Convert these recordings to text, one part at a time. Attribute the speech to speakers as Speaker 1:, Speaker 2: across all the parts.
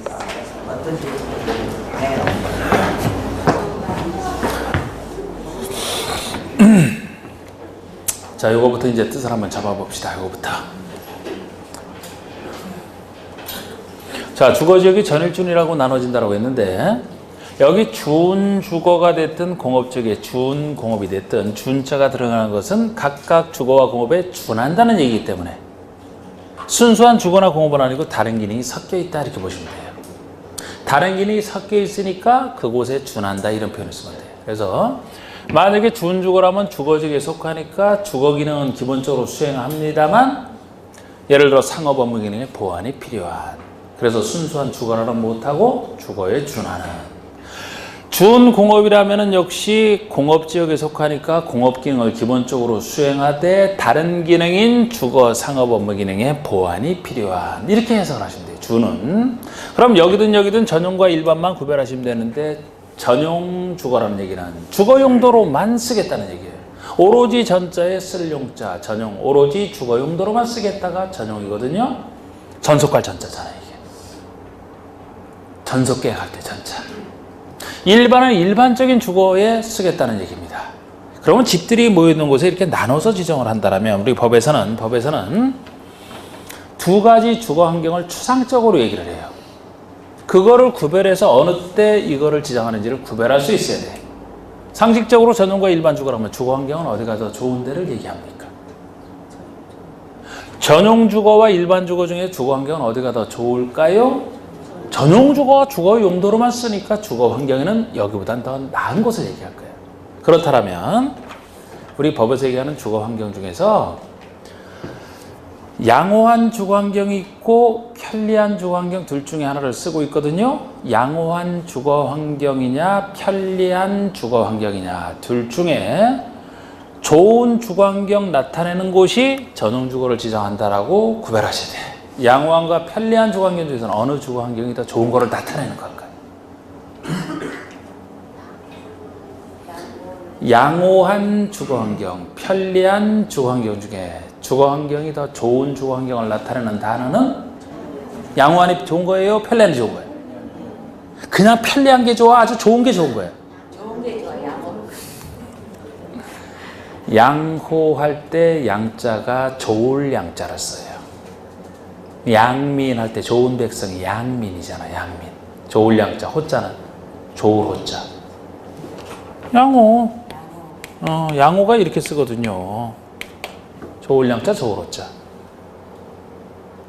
Speaker 1: 대해서 어떤 식으로 방향이
Speaker 2: 자, 요거부터 이제 뜻을 한번 잡아봅시다. 요거부터. 자, 주거지역이 전일준이라고 나눠진다고 했는데, 여기 준주거가 됐든 공업지역에 준공업이 됐든 준자가 들어가는 것은 각각 주거와 공업에 준한다는 얘기이기 때문에 순수한 주거나 공업은 아니고 다른 기능이 섞여 있다 이렇게 보시면 돼요. 다른 기능이 섞여 있으니까 그곳에 준한다 이런 표현을 쓰면 돼요. 그래서 만약에 준주거라면 주거지역에 속하니까 주거 기능은 기본적으로 수행합니다만 예를 들어 상업 업무 기능의 보완이 필요한, 그래서 순수한 주거는 못하고 주거에 준하는. 준공업이라면 역시 공업지역에 속하니까 공업 기능을 기본적으로 수행하되 다른 기능인 주거 상업 업무 기능의 보완이 필요한, 이렇게 해석을 하시면 돼요. 준은. 그럼 여기든 전용과 일반만 구별하시면 되는데, 전용 주거라는 얘기는 주거 용도로만 쓰겠다는 얘기예요. 오로지 전자에 쓸 용자 전용, 오로지 주거 용도로만 쓰겠다가 전용이거든요. 전속할 전자잖아요. 이게 전속 계획할 때 전자. 일반은 일반적인 주거에 쓰겠다는 얘기입니다. 그러면 집들이 모여있는 곳에 이렇게 나눠서 지정을 한다면 우리 법에서는 두 가지 주거 환경을 추상적으로 얘기를 해요. 그거를 구별해서 어느 때 이거를 지정하는지를 구별할 수 있어야 돼. 상식적으로 전용과 일반 주거라면 주거 환경은 어디가 더 좋은 데를 얘기합니까? 전용 주거와 일반 주거 중에 주거 환경은 어디가 더 좋을까요? 전용 주거와 주거 용도로만 쓰니까 주거 환경에는 여기보단 더 나은 곳을 얘기할 거예요. 그렇다면 우리 법에서 얘기하는 주거 환경 중에서 양호한 주거 환경이 있고 편리한 주거 환경 둘 중에 하나를 쓰고 있거든요. 양호한 주거 환경이냐 편리한 주거 환경이냐 둘 중에 좋은 주거 환경 나타내는 곳이 전용 주거를 지정한다라고 구별하셔야 돼요. 양호한과 편리한 주거 환경 중에서는 어느 주거 환경이 더 좋은 거를 나타내는 걸까요? 양호한 주거 환경, 편리한 주거 환경 중에 주거 환경이 더 좋은 주거 환경을 나타내는 단어는 양호한이 좋은 거예요? 편리한이 좋은 거예요? 그냥 편리한 게 좋아? 아주 좋은 게 좋은 거예요?
Speaker 1: 좋은 게 좋아요.
Speaker 2: 양호할 때 양자가 좋을 양자를 써요. 양민 할 때 좋은 백성이 양민이잖아. 양민. 좋을 양자. 호자는 좋을 호자. 양호. 양호가 이렇게 쓰거든요. 좋을 양자, 좋을 호자.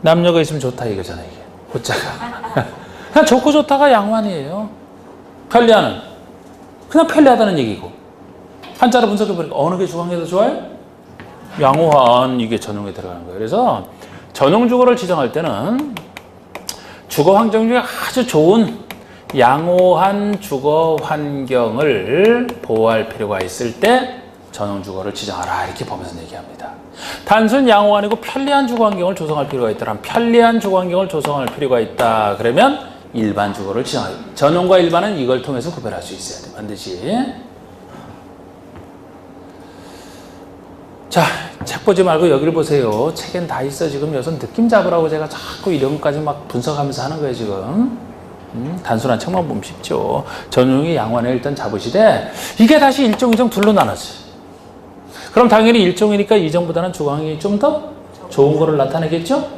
Speaker 2: 남녀가 있으면 좋다 이거잖아, 이게. 호자가. 그냥 좋고 좋다가 양호한이에요. 편리하는. 그냥 편리하다는 얘기고. 한자로 분석해보니까 어느 게 주관계 더 좋아요? 양호한, 이게 전용에 들어가는 거예요. 그래서 전용 주거를 지정할 때는 주거 환경 중에 아주 좋은 양호한 주거 환경을 보호할 필요가 있을 때 전용 주거를 지정하라 이렇게 법에서 얘기합니다. 단순 양호가 아니고 편리한 주거 환경을 조성할 필요가 있다면 편리한 주거 환경을 조성할 필요가 있다 그러면 일반 주거를 지정하라. 전용과 일반은 이걸 통해서 구별할 수 있어야 돼 반드시. 자, 책 보지 말고 여기를 보세요. 책엔 다 있어. 지금 여기서 느낌 잡으라고 제가 자꾸 이름까지 막 분석하면서 하는 거예요, 지금. 단순한 책만 보면 쉽죠. 전용이 양호한에 일단 잡으시되, 이게 다시 일종, 이종 둘로 나눠져. 그럼 당연히 일종이니까 이종보다는 주거 환경이 좀 더 좋은 거를 나타내겠죠?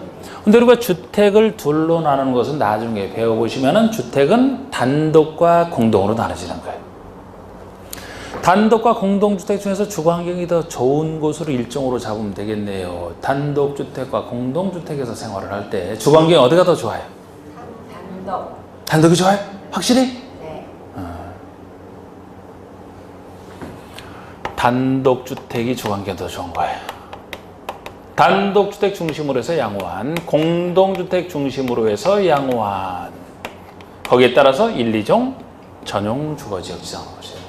Speaker 2: 근데 우리가 주택을 둘로 나누는 것은 나중에 배워보시면은 주택은 단독과 공동으로 나눠지는 거예요. 단독과 공동주택 중에서 주거 환경이 더 좋은 곳으로 일종으로 잡으면 되겠네요. 단독주택과 공동주택에서 생활을 할 때 주거 환경이 어디가 더 좋아요?
Speaker 1: 단독.
Speaker 2: 단독이 좋아요? 확실히?
Speaker 1: 네.
Speaker 2: 단독주택이 주거 환경이 더 좋은 거예요. 단독주택 중심으로 해서 양호한, 공동주택 중심으로 해서 양호한. 거기에 따라서 1, 2종 전용 주거지역 지정하고 있습니다.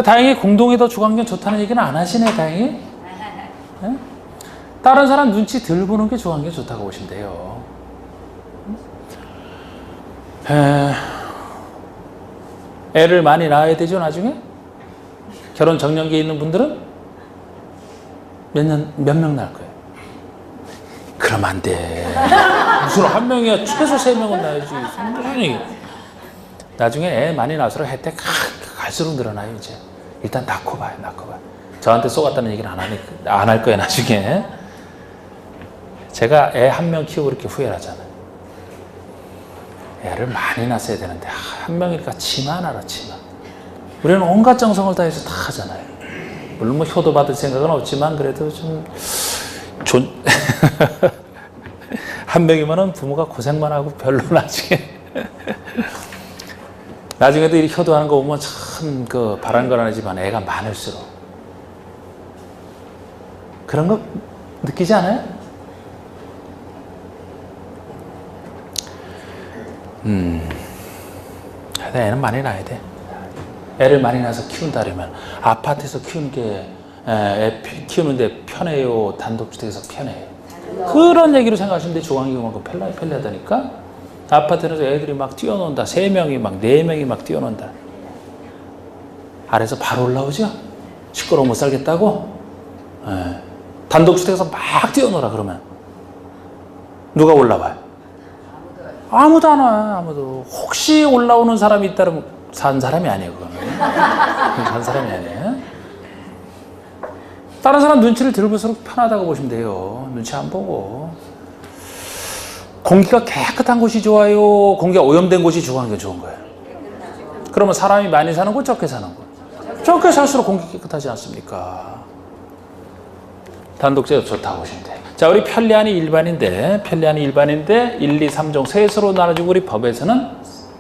Speaker 2: 다행히 공동이 더 주거 환경 좋다는 얘기는 안 하시네, 다행히. 네? 다른 사람 눈치 덜 보는 게 주거 환경 좋다고 보시면 돼요. 애를 많이 낳아야 되죠, 나중에? 결혼 정년기에 있는 분들은 몇 명 낳을 거예요? 그러면 안 돼. 무슨 한 명이야. 최소 3명은 낳아야지. 무슨 얘기. 나중에 애 많이 낳을수록 혜택 갈수록 늘어나요, 이제. 일단 낳고 봐요, 낳고 봐요. 저한테 쏘갔다는 얘기는 안 할 거예요, 나중에. 제가 애 1명 키우고 이렇게 후회를 하잖아요. 애를 많이 낳았어야 되는데, 1명이니까 치마 하나라, 치마. 우리는 온갖 정성을 다해서 다 하잖아요. 물론 뭐 효도 받을 생각은 없지만, 그래도 좀, 한 명이면은 부모가 고생만 하고 별로 나중에도 이렇게 효도하는 거 보면 참 바란 건 아니지만 애가 많을수록 그런 거 느끼지 않아요? 애는 많이 낳아야 돼. 애를 많이 낳아서 키운다려면 아파트에서 키우는 게 애 키우는데 편해요? 단독주택에서 편해요? 그런 얘기로 생각하시면 돼. 조강기구만큼 편리하다니까. 아파트에서 애들이 막 뛰어논다. 3명이 막 4명이 막 뛰어논다. 아래서 바로 올라오죠? 시끄러워 못 살겠다고? 단독주택에서 막 뛰어놀아 그러면 누가 올라와요? 아무도 안 와. 아무도. 혹시 올라오는 사람이 있다면 산 사람이 아니에요. 그거는. 산 사람이 아니에요. 다른 사람 눈치를 들을수록 편하다고 보시면 돼요. 눈치 안 보고. 공기가 깨끗한 곳이 좋아요? 공기가 오염된 곳이 좋은 거예요? 그러면 사람이 많이 사는 곳, 적게 사는 곳? 적게 살수록 공기 깨끗하지 않습니까? 단독주택 좋다고 보시면 돼요. 자, 우리 편리한이 일반인데 1, 2, 3종 셋으로 나눠주고 우리 법에서는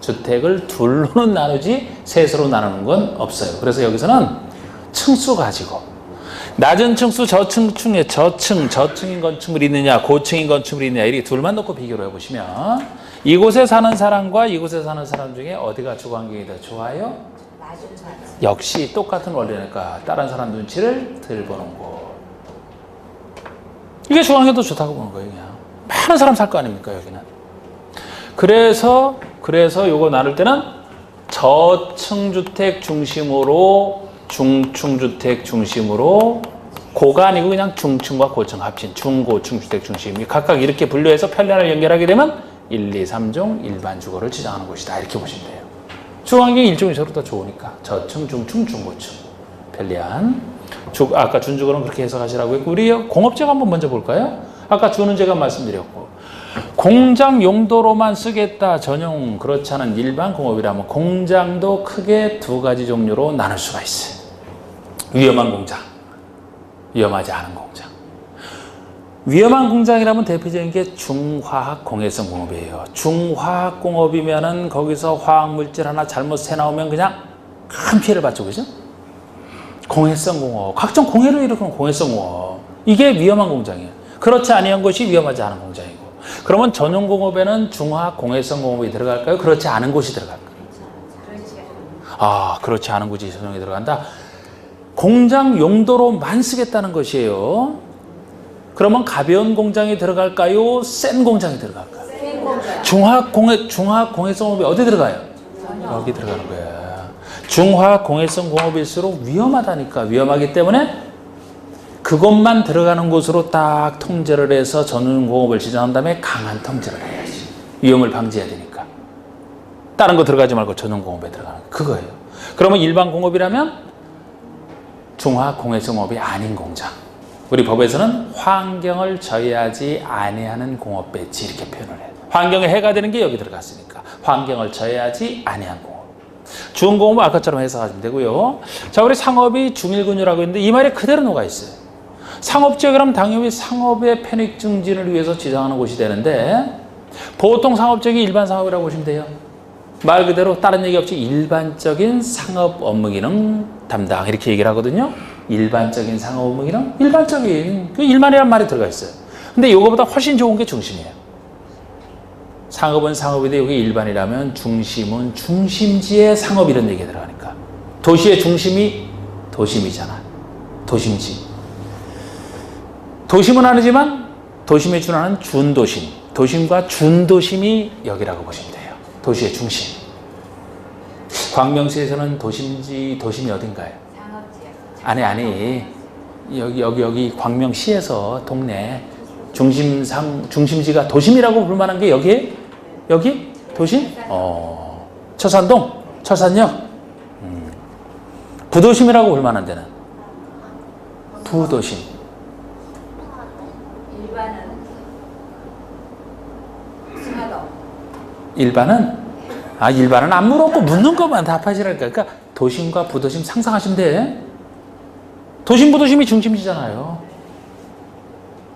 Speaker 2: 주택을 둘로는 나누지 셋으로 나누는 건 없어요. 그래서 여기서는 층수 가지고 낮은 층수, 저층층에 저층인 건축물이 있느냐, 고층인 건축물이 있느냐, 이렇게 둘만 놓고 비교를 해보시면 이곳에 사는 사람과 이곳에 사는 사람 중에 어디가 주거 환경이 더 좋아요? 역시 똑같은 원리니까 다른 사람 눈치를 덜 보는 곳. 이게 주거 환경이 더 좋다고 보는 거예요, 그냥. 많은 사람 살 거 아닙니까, 여기는. 그래서 요거 나눌 때는 저층주택 중심으로 중층주택 중심으로 고가 아니고 그냥 중층과 고층 합친 중고층주택 중심이 각각 이렇게 분류해서 편리한을 연결하게 되면 1, 2, 3종 일반 주거를 지정하는 곳이다. 이렇게 보시면 돼요. 주거환경이 일종이 서로 더 좋으니까 저층, 중층, 중고층 편리한. 아까 준주거는 그렇게 해석하시라고 했고 우리 공업재가 한번 먼저 볼까요? 아까 주는 제가 말씀드렸고 공장 용도로만 쓰겠다 전용 그렇지 않은 일반 공업이라면 공장도 크게 2가지 종류로 나눌 수가 있어요. 위험한 공장, 위험하지 않은 공장. 위험한 공장이라면 대표적인 게 중화학 공해성 공업이에요. 중화학 공업이면은 거기서 화학물질 하나 잘못 새 나오면 그냥 큰 피해를 받죠, 그죠? 공해성 공업, 각종 공해를 일으키는 공해성 공업. 이게 위험한 공장이에요. 그렇지 아니한 것이 위험하지 않은 공장이고. 그러면 전용 공업에는 중화학 공해성 공업이 들어갈까요? 그렇지 않은 곳이 들어갈까요? 아, 그렇지 않은 곳이 전용이 들어간다. 공장 용도로만 쓰겠다는 것이에요. 그러면 가벼운 공장이 들어갈까요? 센 공장이 들어갈까요? 중화학 공해성 공업이 어디 들어가요? 여기 들어가는 거야. 중화학 공해성 공업일수록 위험하다니까. 위험하기 때문에 그것만 들어가는 곳으로 딱 통제를 해서 전용 공업을 지정한 다음에 강한 통제를 해야지. 위험을 방지해야 되니까. 다른 거 들어가지 말고 전용 공업에 들어가는 거. 그거예요. 그러면 일반 공업이라면 중화학 공해성 공업이 아닌 공장. 우리 법에서는 환경을 저해하지 아니하는 공업 배치 이렇게 표현을 해요. 환경에 해가 되는 게 여기 들어갔으니까 환경을 저해하지 아니한 공업. 중공업은 아까처럼 해석하시면 되고요. 자, 우리 상업이 중일군유라고 했는데 이 말이 그대로 녹아 있어요. 상업지역이라면 당연히 상업의 편익 증진을 위해서 지정하는 곳이 되는데 보통 상업지역이 일반 상업이라고 보시면 돼요. 말 그대로 다른 얘기 없이 일반적인 상업 업무 기능 담당 이렇게 얘기를 하거든요. 일반적인 상업 업무 기능? 일반적인. 그 일반이라는 말이 들어가 있어요. 근데 이거보다 훨씬 좋은 게 중심이에요. 상업은 상업인데 여기 일반이라면 중심은 중심지의 상업 이런 얘기가 들어가니까. 도시의 중심이 도심이잖아. 도심지. 도심은 아니지만 도심에 준하는 준도심. 도심과 준도심이 여기라고 보시면 돼요. 도시의 중심. 광명시에서는 도심이 어딘가요? 아니. 여기 광명시에서 동네 중심지가 도심이라고 불만한 게 여기? 도심? 철산동? 철산역? 부도심이라고 불만한 데는? 부도심.
Speaker 1: 일반은 승하동.
Speaker 2: 일반은? 일반은 안 물어보고 묻는 것만 답하시라니까. 그러니까 도심과 부도심 상상하시면 돼. 도심, 부도심이 중심지잖아요.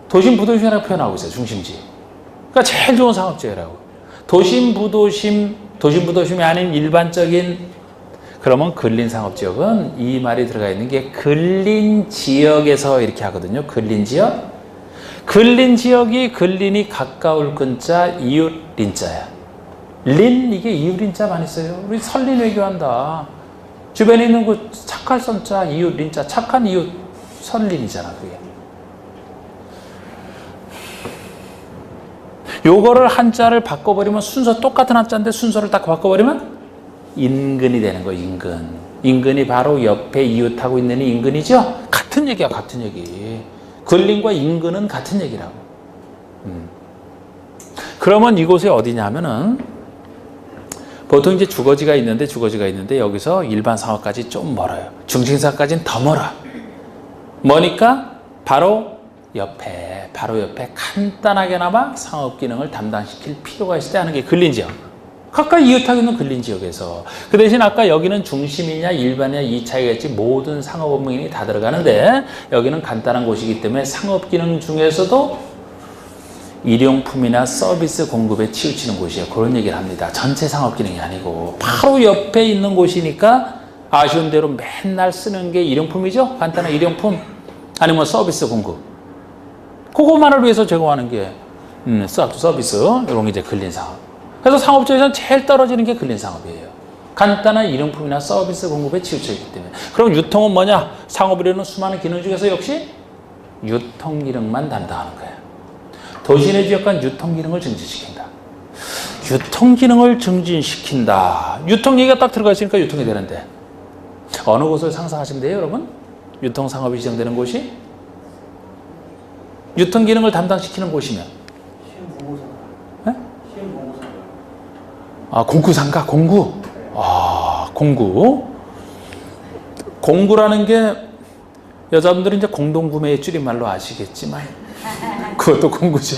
Speaker 2: 도심, 부도심이라고 표현하고 있어요. 중심지. 그러니까 제일 좋은 상업지라고. 도심, 부도심이 아닌 일반적인 그러면 근린상업지역은 이 말이 들어가 있는 게 근린지역에서 이렇게 하거든요. 근린지역. 근린지역이 근린이 가까울 근자 이웃 린자야. 이게 이웃 린자 많이 써요. 우리 설린 외교한다. 주변에 있는 그 착할 선자 이웃 린자 착한 이웃 설린이잖아 그게. 요거를 한자를 바꿔버리면 순서 똑같은 한자인데 순서를 딱 바꿔버리면 인근이 되는 거예요. 인근이 바로 옆에 이웃하고 있는 인근이죠. 같은 얘기야 같은 얘기. 근린과 인근은 같은 얘기라고. 그러면 이곳이 어디냐 하면은 보통 이제 주거지가 있는데 여기서 일반 상업까지 좀 멀어요. 중심상까지는 더 멀어. 머니까 바로 옆에 간단하게나마 상업 기능을 담당시킬 필요가 있을 때 하는 게 근린지역. 가까이 이웃하고 있는 근린지역에서. 그 대신 아까 여기는 중심이냐 일반이냐 이 차이가 있지 모든 상업 업무인이 다 들어가는데 여기는 간단한 곳이기 때문에 상업 기능 중에서도 일용품이나 서비스 공급에 치우치는 곳이에요. 그런 얘기를 합니다. 전체 상업 기능이 아니고 바로 옆에 있는 곳이니까 아쉬운 대로 맨날 쓰는 게 일용품이죠. 간단한 일용품 아니면 서비스 공급. 그것만을 위해서 제공하는 게 서비스 이런 게 이제 근린상업. 그래서 상업적에서는 제일 떨어지는 게 근린상업이에요. 간단한 일용품이나 서비스 공급에 치우쳐 있기 때문에. 그럼 유통은 뭐냐? 상업이라는 수많은 기능 중에서 역시 유통 기능만 담당하는 거예요. 도시내 지역간 유통 기능을 증진시킨다. 유통 기능을 증진시킨다. 유통 얘기가 딱 들어가 있으니까 유통이 되는데 어느 곳을 상상하시면 돼요, 여러분? 유통 상업이 지정되는 곳이 유통 기능을 담당시키는 곳이면 공구상가, 공구. 공구. 공구라는 게 여자분들은 이제 공동구매의 줄임말로 아시겠지만 그것도 공구죠.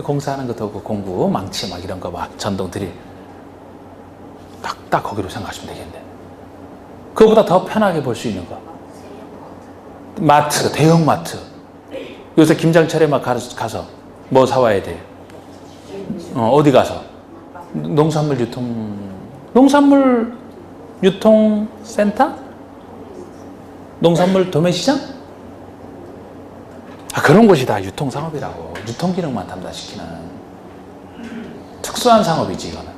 Speaker 2: 공사하는 것도 그 공구, 망치 막 이런 거 막 전동 드릴. 딱 거기로 생각하시면 되겠네. 그거보다 더 편하게 볼 수 있는 거. 마트, 대형 마트. 요새 김장철에 막 가서 뭐 사와야 돼? 어디 가서? 농산물 유통센터? 농산물 도매시장? 그런 곳이 다 유통상업이라고. 유통기능만 담당시키는 특수한 상업이지 이거는.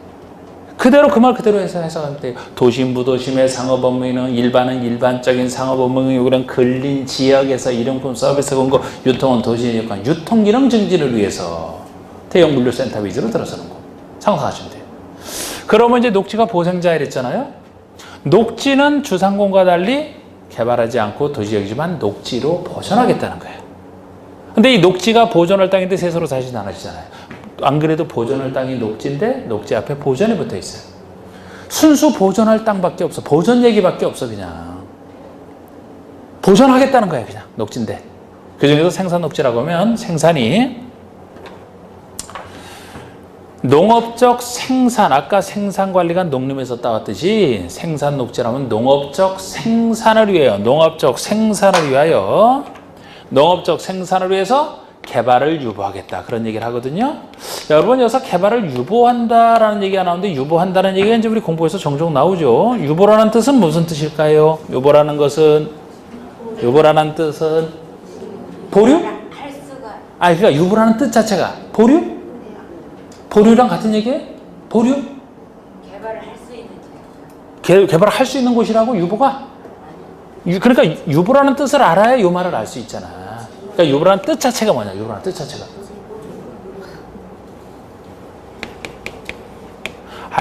Speaker 2: 그대로 그 말 그대로 해서 해석할 때 도심 부도심의 상업 업무는 일반은 일반적인 상업 업무는 그런 근린 지역에서 일용품 서비스 공급 유통은 도시의 역할 유통기능 증진을 위해서 대형 물류센터 위주로 들어서는 거 상상하시면 돼요. 그러면 이제 녹지가 보생자 이랬잖아요. 녹지는 주상공과 달리 개발하지 않고 도시역이지만 녹지로 보존하겠다는 거예요. 근데 이 녹지가 보존할 땅인데 세서로 사실 나눠지잖아요. 안 그래도 보존할 땅이 녹지인데 녹지 앞에 보존이 붙어 있어요. 순수 보존할 땅밖에 없어. 보존 얘기밖에 없어. 그냥 보존하겠다는 거야. 그냥 녹지인데 그 중에서 생산 녹지라고 하면 생산이 농업적 생산, 아까 생산관리가 농림에서 따왔듯이 생산 녹지라면 농업적 생산을 위하여 농업적 생산을 위해서 개발을 유보하겠다. 그런 얘기를 하거든요. 여러분, 여기서 개발을 유보한다라는 얘기가 나오는데 유보한다는 얘기가 이제 우리 공부에서 종종 나오죠. 유보라는 뜻은 무슨 뜻일까요? 유보라는 뜻은 보류? 그러니까 유보라는 뜻 자체가 보류? 보류랑 같은 얘기예요? 보류?
Speaker 1: 개발을 할 수 있는
Speaker 2: 개발을 할 수 있는 곳이라고 유보가? 그러니까 유보라는 뜻을 알아야 이 말을 알 수 있잖아. 그러니까 유보라는 뜻 자체가 뭐냐? 유보라는 뜻 자체가.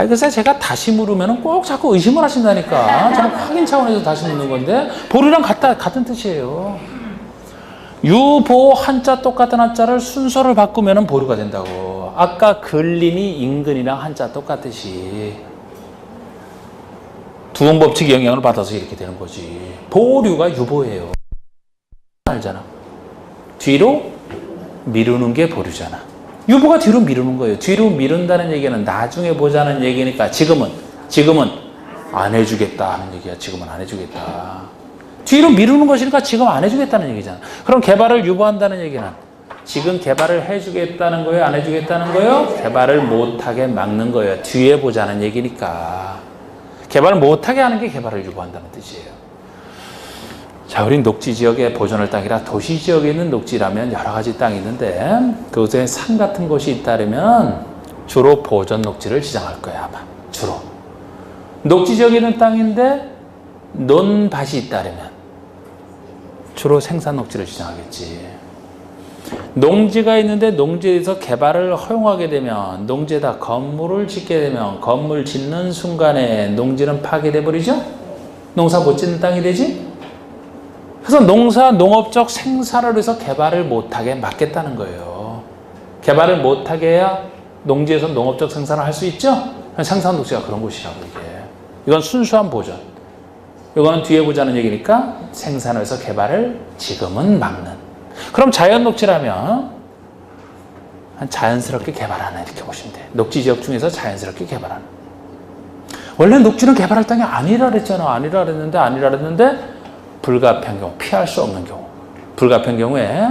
Speaker 2: 글쎄 제가 다시 물으면 꼭 자꾸 의심을 하신다니까. 저는 확인 차원에서 다시 묻는 건데 보류랑 같은 뜻이에요. 유보 한자 똑같은 한자를 순서를 바꾸면 보류가 된다고. 아까 근린이 인근이랑 한자 똑같듯이 두음법칙 영향을 받아서 이렇게 되는 거지. 보류가 유보예요. 알잖아. 뒤로 미루는 게 보류잖아. 유보가 뒤로 미루는 거예요. 뒤로 미룬다는 얘기는 나중에 보자는 얘기니까 지금은 안 해주겠다 하는 얘기야. 지금은 안 해주겠다. 뒤로 미루는 것이니까 지금 안 해주겠다는 얘기잖아. 그럼 개발을 유보한다는 얘기는 지금 개발을 해주겠다는 거예요? 안 해주겠다는 거예요? 개발을 못하게 막는 거예요. 뒤에 보자는 얘기니까. 개발을 못하게 하는 게 개발을 유보한다는 뜻이에요. 자, 우린 녹지 지역의 보존할 땅이라 도시 지역에 있는 녹지라면 여러 가지 땅이 있는데 그곳에 산 같은 곳이 있다면 주로 보존 녹지를 지정할 거야, 아마. 주로. 녹지 지역에 있는 땅인데 논밭이 있다면 주로 생산 녹지를 지정하겠지. 농지가 있는데 농지에서 개발을 허용하게 되면 농지에다 건물을 짓게 되면 건물 짓는 순간에 농지는 파괴돼 버리죠? 농사 못 짓는 땅이 되지? 그래서 농업적 생산을 해서 개발을 못하게 막겠다는 거예요. 개발을 못하게 해야 농지에서 농업적 생산을 할 수 있죠? 생산 녹지가 그런 곳이라고 이게. 이건 순수한 보존. 이거는 뒤에 보자는 얘기니까 생산을 해서 개발을 지금은 막는. 그럼 자연 녹지라면 자연스럽게 개발하는 이렇게 보시면 돼요. 녹지 지역 중에서 자연스럽게 개발하는. 원래 녹지는 개발할 땅이 아니라 그랬잖아. 아니라 그랬는데 불가피한 경우, 피할 수 없는 경우. 불가피한 경우에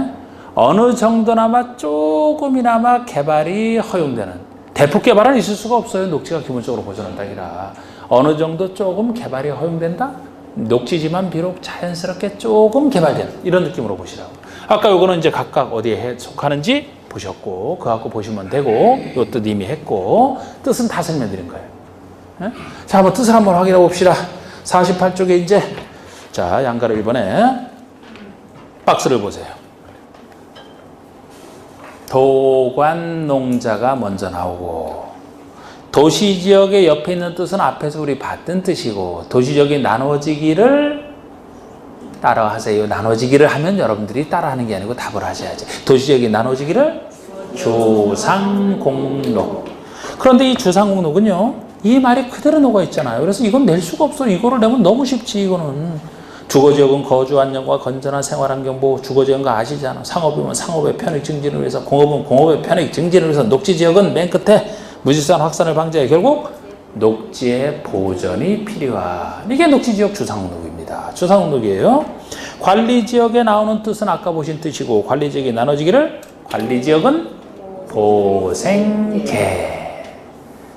Speaker 2: 어느 정도나마 조금이나마 개발이 허용되는. 대폭 개발은 있을 수가 없어요. 녹지가 기본적으로 보존한 땅이라. 어느 정도 조금 개발이 허용된다? 녹지지만 비록 자연스럽게 조금 개발되는 이런 느낌으로 보시라고. 아까 요거는 이제 각각 어디에 속하는지 보셨고 그거 갖고 보시면 되고 요 뜻 이미 했고 뜻은 다 설명드린 거예요. 네? 자, 한번 뜻을 한번 확인해 봅시다. 48쪽에 이제 자, 양가로 1번에 박스를 보세요. 도관농자가 먼저 나오고 도시지역의 옆에 있는 뜻은 앞에서 우리 봤던 뜻이고 도시지역이 나눠지기를 따라하세요. 나눠지기를 하면 여러분들이 따라하는 게 아니고 답을 하셔야지. 도시지역이 나눠지기를 주상공록. 그런데 이 주상공록은요. 이 말이 그대로 녹아있잖아요. 그래서 이건 낼 수가 없어. 이거를 내면 너무 쉽지. 이거는. 주거지역은 거주 안정과 건전한 생활환경 보호, 주거지역인 거 아시잖아. 상업이면 상업의 편익 증진을 위해서, 공업은 공업의 편익 증진을 위해서, 녹지지역은 맨 끝에 무질서한 확산을 방지해 결국 녹지의 보전이 필요한. 이게 녹지지역 주상록입니다. 주상록이에요. 관리지역에 나오는 뜻은 아까 보신 뜻이고 관리지역이 나눠지기를 관리지역은 보생개.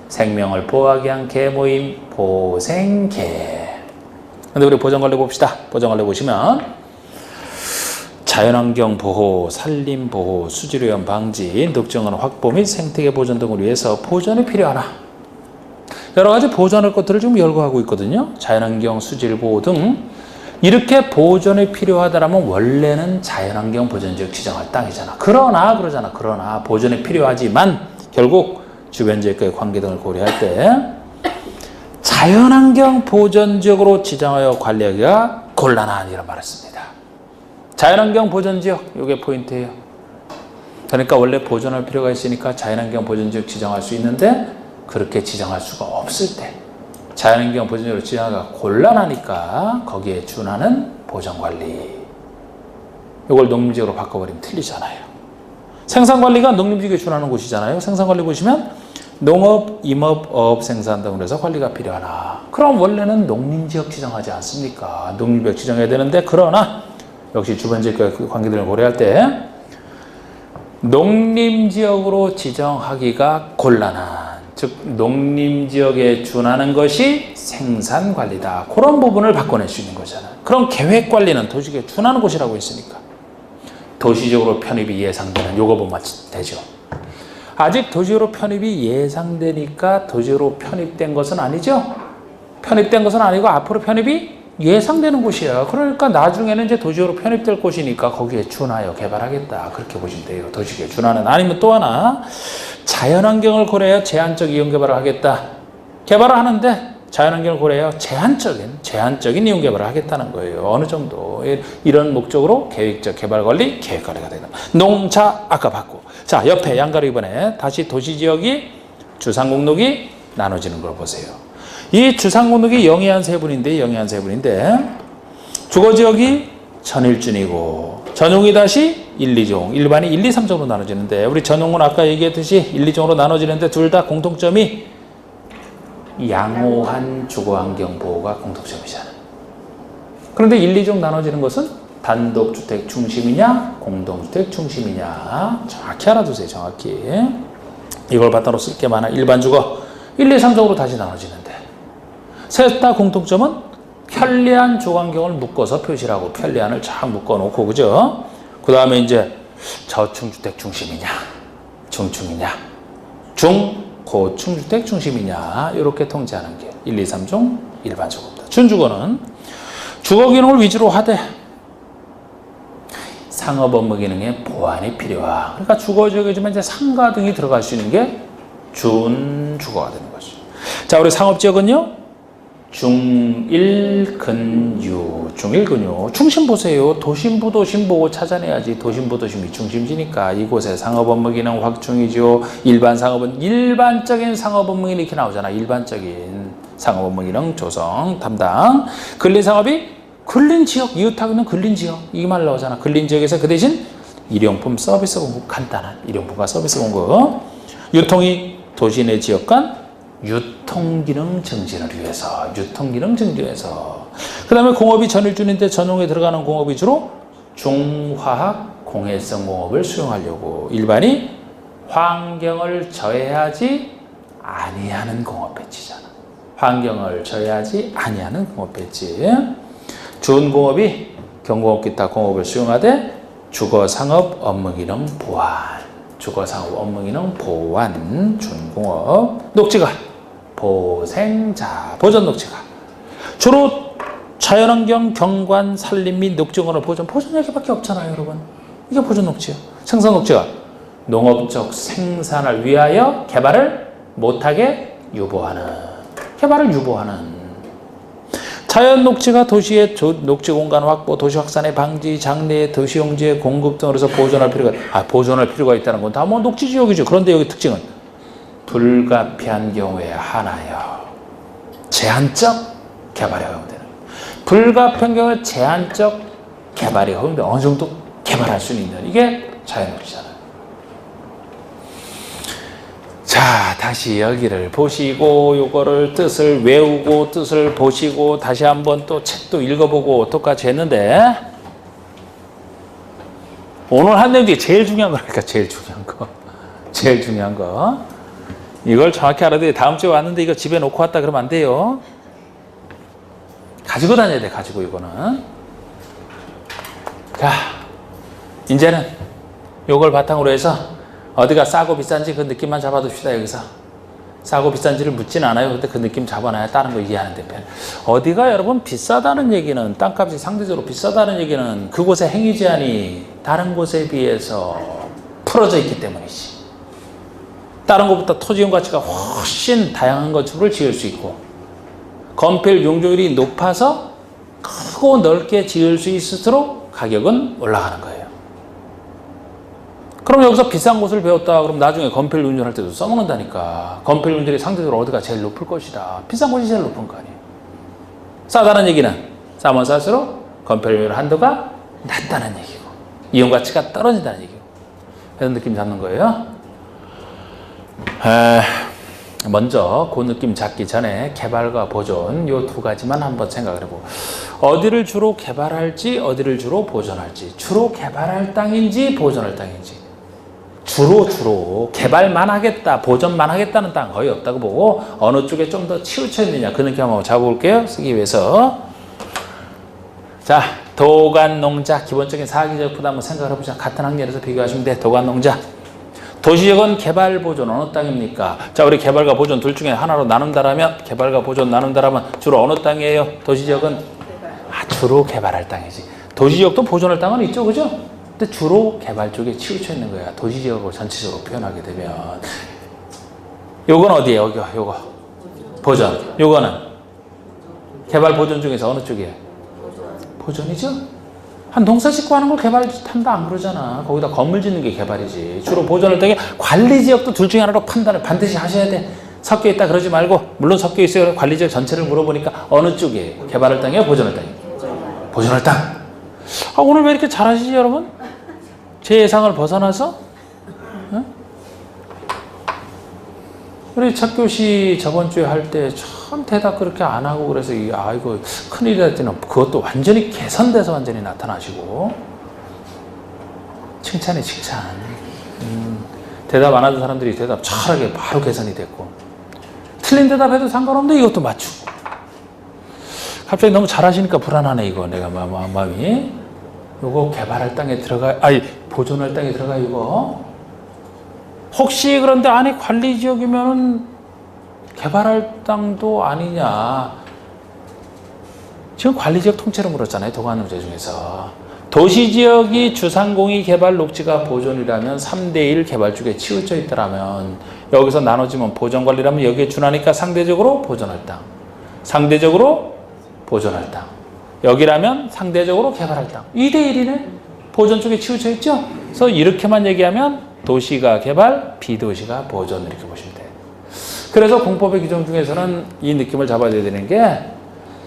Speaker 2: 생명을 보호하기 위한 개모임 보생개. 근데 우리 보전관리 봅시다. 보전관리 보시면 자연환경 보호, 산림 보호, 수질오염 방지, 늑정원 확보 및 생태계 보존 등을 위해서 보전이 필요하나? 여러 가지 보존할 것들을 지금 열거하고 있거든요. 자연환경, 수질 보호 등 이렇게 보존이 필요하다면 원래는 자연환경 보존지역 지정할 땅이잖아. 그러나 보존이 필요하지만 결국 주변 지역과의 관계 등을 고려할 때 자연환경 보존지역으로 지정하여 관리하기가 곤란한 이런 말을 씁니다. 자연환경 보존지역, 이게 포인트예요. 그러니까 원래 보존할 필요가 있으니까 자연환경 보존지역 지정할 수 있는데 그렇게 지정할 수가 없을 때 자연환경 보존지역으로 지정하기가 곤란하니까 거기에 준하는 보존관리. 이걸 농림지역으로 바꿔버리면 틀리잖아요. 생산관리가 농림지역에 준하는 곳이잖아요. 생산관리 보시면 농업, 임업, 어업, 생산 등으로 해서 관리가 필요하나. 그럼 원래는 농림지역 지정하지 않습니까? 농림지역 지정해야 되는데 그러나 역시 주변지역과 관계들을 고려할 때 농림지역으로 지정하기가 곤란한, 즉 농림지역에 준하는 것이 생산관리다. 그런 부분을 바꿔낼 수 있는 거잖아요. 그럼 계획관리는 도시지역에 준하는 곳이라고 했으니까 도시적으로 편입이 예상되는 요거 보면 되죠. 아직 도시로 편입이 예상되니까 도시로 편입된 것은 아니죠. 편입된 것은 아니고 앞으로 편입이 예상되는 곳이에요. 그러니까 나중에는 이제 도시로 편입될 곳이니까 거기에 준하여 개발하겠다. 그렇게 보시면 돼요. 도시에 준하는. 아니면 또 하나 자연환경을 고려해 제한적 이용 개발을 하겠다. 개발을 하는데 자연환경을 고려해요. 제한적인 이용 개발을 하겠다는 거예요. 어느 정도 이런 목적으로 계획적 개발관리, 계획관리가 되는. 농자 아까 봤고, 자 옆에 양가로 이번에 다시 도시지역이 주상공록이 나눠지는 걸 보세요. 이 주상공록이 영해안 세분인데 주거지역이 전일준이고 전용이 다시 1, 2종, 일반이 1, 2, 3종으로 나눠지는데 우리 전용은 아까 얘기했듯이 1, 2종으로 나눠지는데 둘 다 공통점이 양호한 주거환경 보호가 공통점이잖아. 그런데 1, 2종 나눠지는 것은 단독주택 중심이냐 공동주택 중심이냐 정확히 알아두세요. 정확히. 이걸 바탕으로 쓸 게 많아. 일반 주거 1, 2, 3종으로 다시 나눠지는데 셋 다 공통점은 편리한 주거환경을 묶어서 표시를 하고 편리한을 쫙 묶어놓고 그죠? 그 다음에 이제 저층주택 중심이냐 중층이냐 고층주택 중심이냐 이렇게 통제하는 게 1, 2, 3종 일반 주거입니다. 준주거는 주거기능을 위주로 하되 상업 업무 기능의 보완이 필요하. 그러니까 주거지역이지만 이제 상가 등이 들어갈 수 있는 게 준주거가 되는 것이죠. 자, 우리 상업지역은요. 중일근유. 중심 보세요. 도심부 도심 보고 찾아내야지. 도심부 도심이 중심지니까 이곳에 상업 업무 기능 확충이죠. 일반 상업은 일반적인 상업 업무 기능 이렇게 나오잖아. 일반적인 상업 업무 기능 조성 담당. 근린상업이 근린지역, 이웃하고 있는 근린지역 이 말 나오잖아. 근린지역에서 그 대신 일용품 서비스 공급, 간단한 일용품과 서비스 공급. 유통이 도시 내 지역 간 유통기능 증진을 위해서 그 다음에 공업이 전일준인데 전용에 들어가는 공업이 주로 중화학 공해성 공업을 수용하려고 일반이 환경을 저해하지 아니하는 공업 배치잖아. 환경을 저해하지 아니하는 공업 배치. 준공업이 경공업 기타 공업을 수용하되 주거상업 업무기능 보완 준공업. 녹지가 보생자 보전 녹지가 주로 자연환경 경관 산림 및 녹지공원을 보전 얘기밖에 없잖아요. 여러분 이게 보전 녹지예요. 생산 녹지가 농업적 생산을 위하여 개발을 못하게 유보하는 자연 녹지가 도시의 녹지 공간 확보, 도시 확산의 방지, 장래, 도시 용지의 공급 등으로서 보존할 필요가 있다는 건 다 뭐 녹지 지역이죠. 그런데 여기 특징은 불가피한 경우에 하나여 제한적 개발이 허용되는. 불가피한 경우에 제한적 개발이 허용되는. 어느 정도 개발할 수 있는 이게 자연 녹지잖아요. 자, 다시 여기를 보시고 요거를 뜻을 외우고 뜻을 보시고 다시 한번 또 책도 읽어보고 똑같이 했는데 오늘 한 내용 중에 제일 중요한 거니까 제일 중요한 거 이걸 정확히 알아야 돼. 다음 주에 왔는데 이거 집에 놓고 왔다 그러면 안 돼요. 가지고 다녀야 돼. 가지고 이거는. 자, 이제는 요걸 바탕으로 해서 어디가 싸고 비싼지 그 느낌만 잡아둡시다. 여기서 싸고 비싼지를 묻진 않아요. 근데 그 느낌 잡아놔야 다른 거 이해하는데 어디가 여러분 비싸다는 얘기는 땅값이 상대적으로 비싸다는 얘기는 그곳의 행위 제한이 다른 곳에 비해서 풀어져 있기 때문이지. 다른 것보다 토지용 가치가 훨씬 다양한 건축을 지을 수 있고 건폐율 용적률이 높아서 크고 넓게 지을 수 있을수록 가격은 올라가는 거예요. 그럼 여기서 비싼 곳을 배웠다 그럼 나중에 건폐율 운전할 때도 써먹는다니까. 건폐율 운전이 상대적으로 어디가 제일 높을 것이다. 비싼 곳이 제일 높은 거 아니에요. 싸다는 얘기는 싸면 쌀수록 건폐율 한도가 낮다는 얘기고 이용가치가 떨어진다는 얘기고 이런 느낌 잡는 거예요. 먼저 그 느낌 잡기 전에 개발과 보존 요 두 가지만 한번 생각을 해보고 어디를 주로 개발할지 어디를 주로 보존할지 주로 개발할 땅인지 보존할 땅인지 주로 개발만 하겠다 보존만 하겠다는 땅 거의 없다고 보고 어느 쪽에 좀 더 치우쳐 있느냐 그 느낌 한번 잡아볼게요. 쓰기 위해서. 자, 도간농자 기본적인 사기적 부담을 생각을 해보자. 같은 학년에서 비교하시면 돼. 도간농자 도시적은 개발 보존 어느 땅입니까? 자, 우리 개발과 보존 둘 중에 하나로 나눈다라면 개발과 보존 나눈다라면 주로 어느 땅이에요? 도시적은 주로 개발할 땅이지. 도시지역도 보존할 땅은 있죠, 그죠? 근데 주로 개발 쪽에 치우쳐 있는 거야. 도시지역으로 전체적으로 표현하게 되면 요건 어디예요? 요거 보존. 요거는 개발 보존 중에서 어느 쪽이에요? 보존이죠? 한 농사 짓고 하는 걸 개발한다 안 그러잖아. 거기다 건물 짓는 게 개발이지. 주로 보존할 때 관리 지역도 둘 중에 하나로 판단을 반드시 하셔야 돼. 섞여 있다 그러지 말고, 물론 섞여 있어요. 관리 지역 전체를 물어보니까 어느 쪽이에요? 개발할 땅이에요? 보존할 땅이에요? 보존할 땅. 아, 오늘 왜 이렇게 잘하시지 여러분? 제 예상을 벗어나서? 응? 우리 착교시 저번 주에 할 때 참 대답 그렇게 안 하고 그래서 이거 큰일이다 했더니 그것도 완전히 개선돼서 완전히 나타나시고 칭찬이 칭찬. 대답 안 하던 사람들이 대답 잘하게 바로 개선이 됐고 틀린 대답해도 상관없는데 이것도 맞추고 갑자기 너무 잘하시니까 불안하네 이거 내가 마음이 이거 개발할 땅에 들어가 보존할 땅에 들어가 이거 혹시 그런데 안에 관리지역이면 개발할 땅도 아니냐. 지금 관리지역 통째로 물었잖아요. 도관농지 중에서. 도시지역이 주상공의 개발 녹지가 보존이라면 3대1 개발쪽에 치우쳐 있더라면 여기서 나눠지면 보존관리라면 여기에 준하니까 상대적으로 보존할 땅. 상대적으로 보존할 땅. 여기라면 상대적으로 개발할 땅. 2대1이네. 보존 쪽에 치우쳐 있죠. 그래서 이렇게만 얘기하면 도시가 개발, 비도시가 보존 이렇게 보시면 돼요. 그래서 공법의 규정 중에서는 이 느낌을 잡아야 되는 게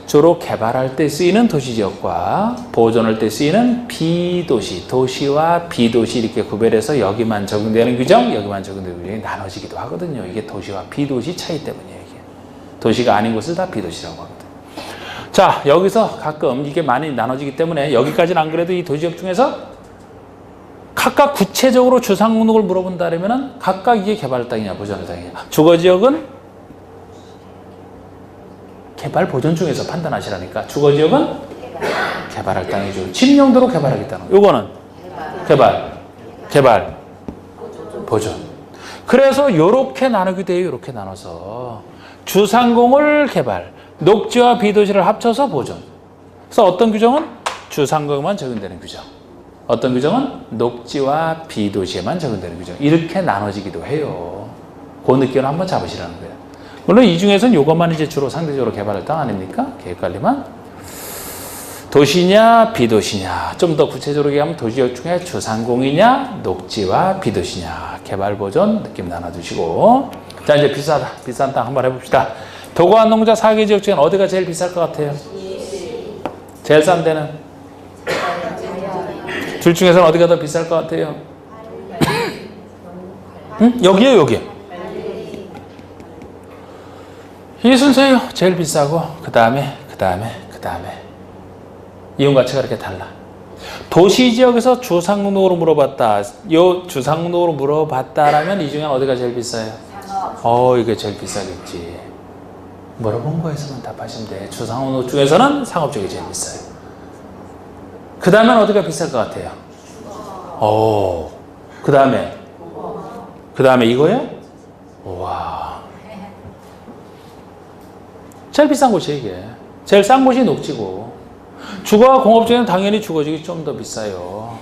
Speaker 2: 주로 개발할 때 쓰이는 도시지역과 보존할 때 쓰이는 비도시, 도시와 비도시 이렇게 구별해서 여기만 적용되는 규정, 여기만 적용되는 규정이 나눠지기도 하거든요. 이게 도시와 비도시 차이 때문이에요. 이게. 도시가 아닌 곳을 다 비도시라고 하거든요. 자, 여기서 가끔 이게 많이 나눠지기 때문에 여기까지는 안 그래도 이 도시지역 중에서 각각 구체적으로 주상목록을 물어본다면 각각 이게 개발 땅이냐 보존 땅이냐. 주거지역은 개발 보존 중에서 판단하시라니까. 주거지역은 개발할 땅이죠. 집 용도로 개발하겠다는 거. 요거는 개발 보존. 그래서 요렇게 나누게 돼요. 요렇게 나눠서 주상공을 개발, 녹지와 비도시를 합쳐서 보존. 그래서 어떤 규정은 주상공만 적용되는 규정. 어떤 규정은 녹지와 비도시에만 적용되는 규정. 이렇게 나눠지기도 해요. 그 느낌을 한번 잡으시라는 거예요. 물론 이 중에서는 이것만 이제 주로 상대적으로 개발할 땅 아닙니까? 계획관리만. 도시냐, 비도시냐. 좀 더 구체적으로 얘기하면 도시역 중에 주상공이냐, 녹지와 비도시냐. 개발 보존 느낌 나눠두시고. 자, 이제 비싼 땅 한번 해봅시다. 도관 농자 4개 지역 중에 어디가 제일 비쌀 것 같아요? 제일 싼 데는? 둘 중에서는 어디가 더 비쌀 것 같아요? 응? 여기요, 여기. 이 순서예요. 제일 비싸고 그 다음에 이용 가치가 이렇게 달라. 도시지역에서 주상목록으로 물어봤다. 요 주상목록으로 물어봤다라면 이 중에 어디가 제일 비싸요? 이게 제일 비싸겠지. 물어본 거에서만 답하시면 돼. 주상목록 중에서는 상업 쪽이 제일 비싸요. 그 다음엔 어디가 비쌀 것 같아요? 그 다음에 이거요? 와. 제일 비싼 곳이 이게. 제일 싼 곳이 녹지고. 주거와 공업 중에는 당연히 주거지역이 좀 더 비싸요.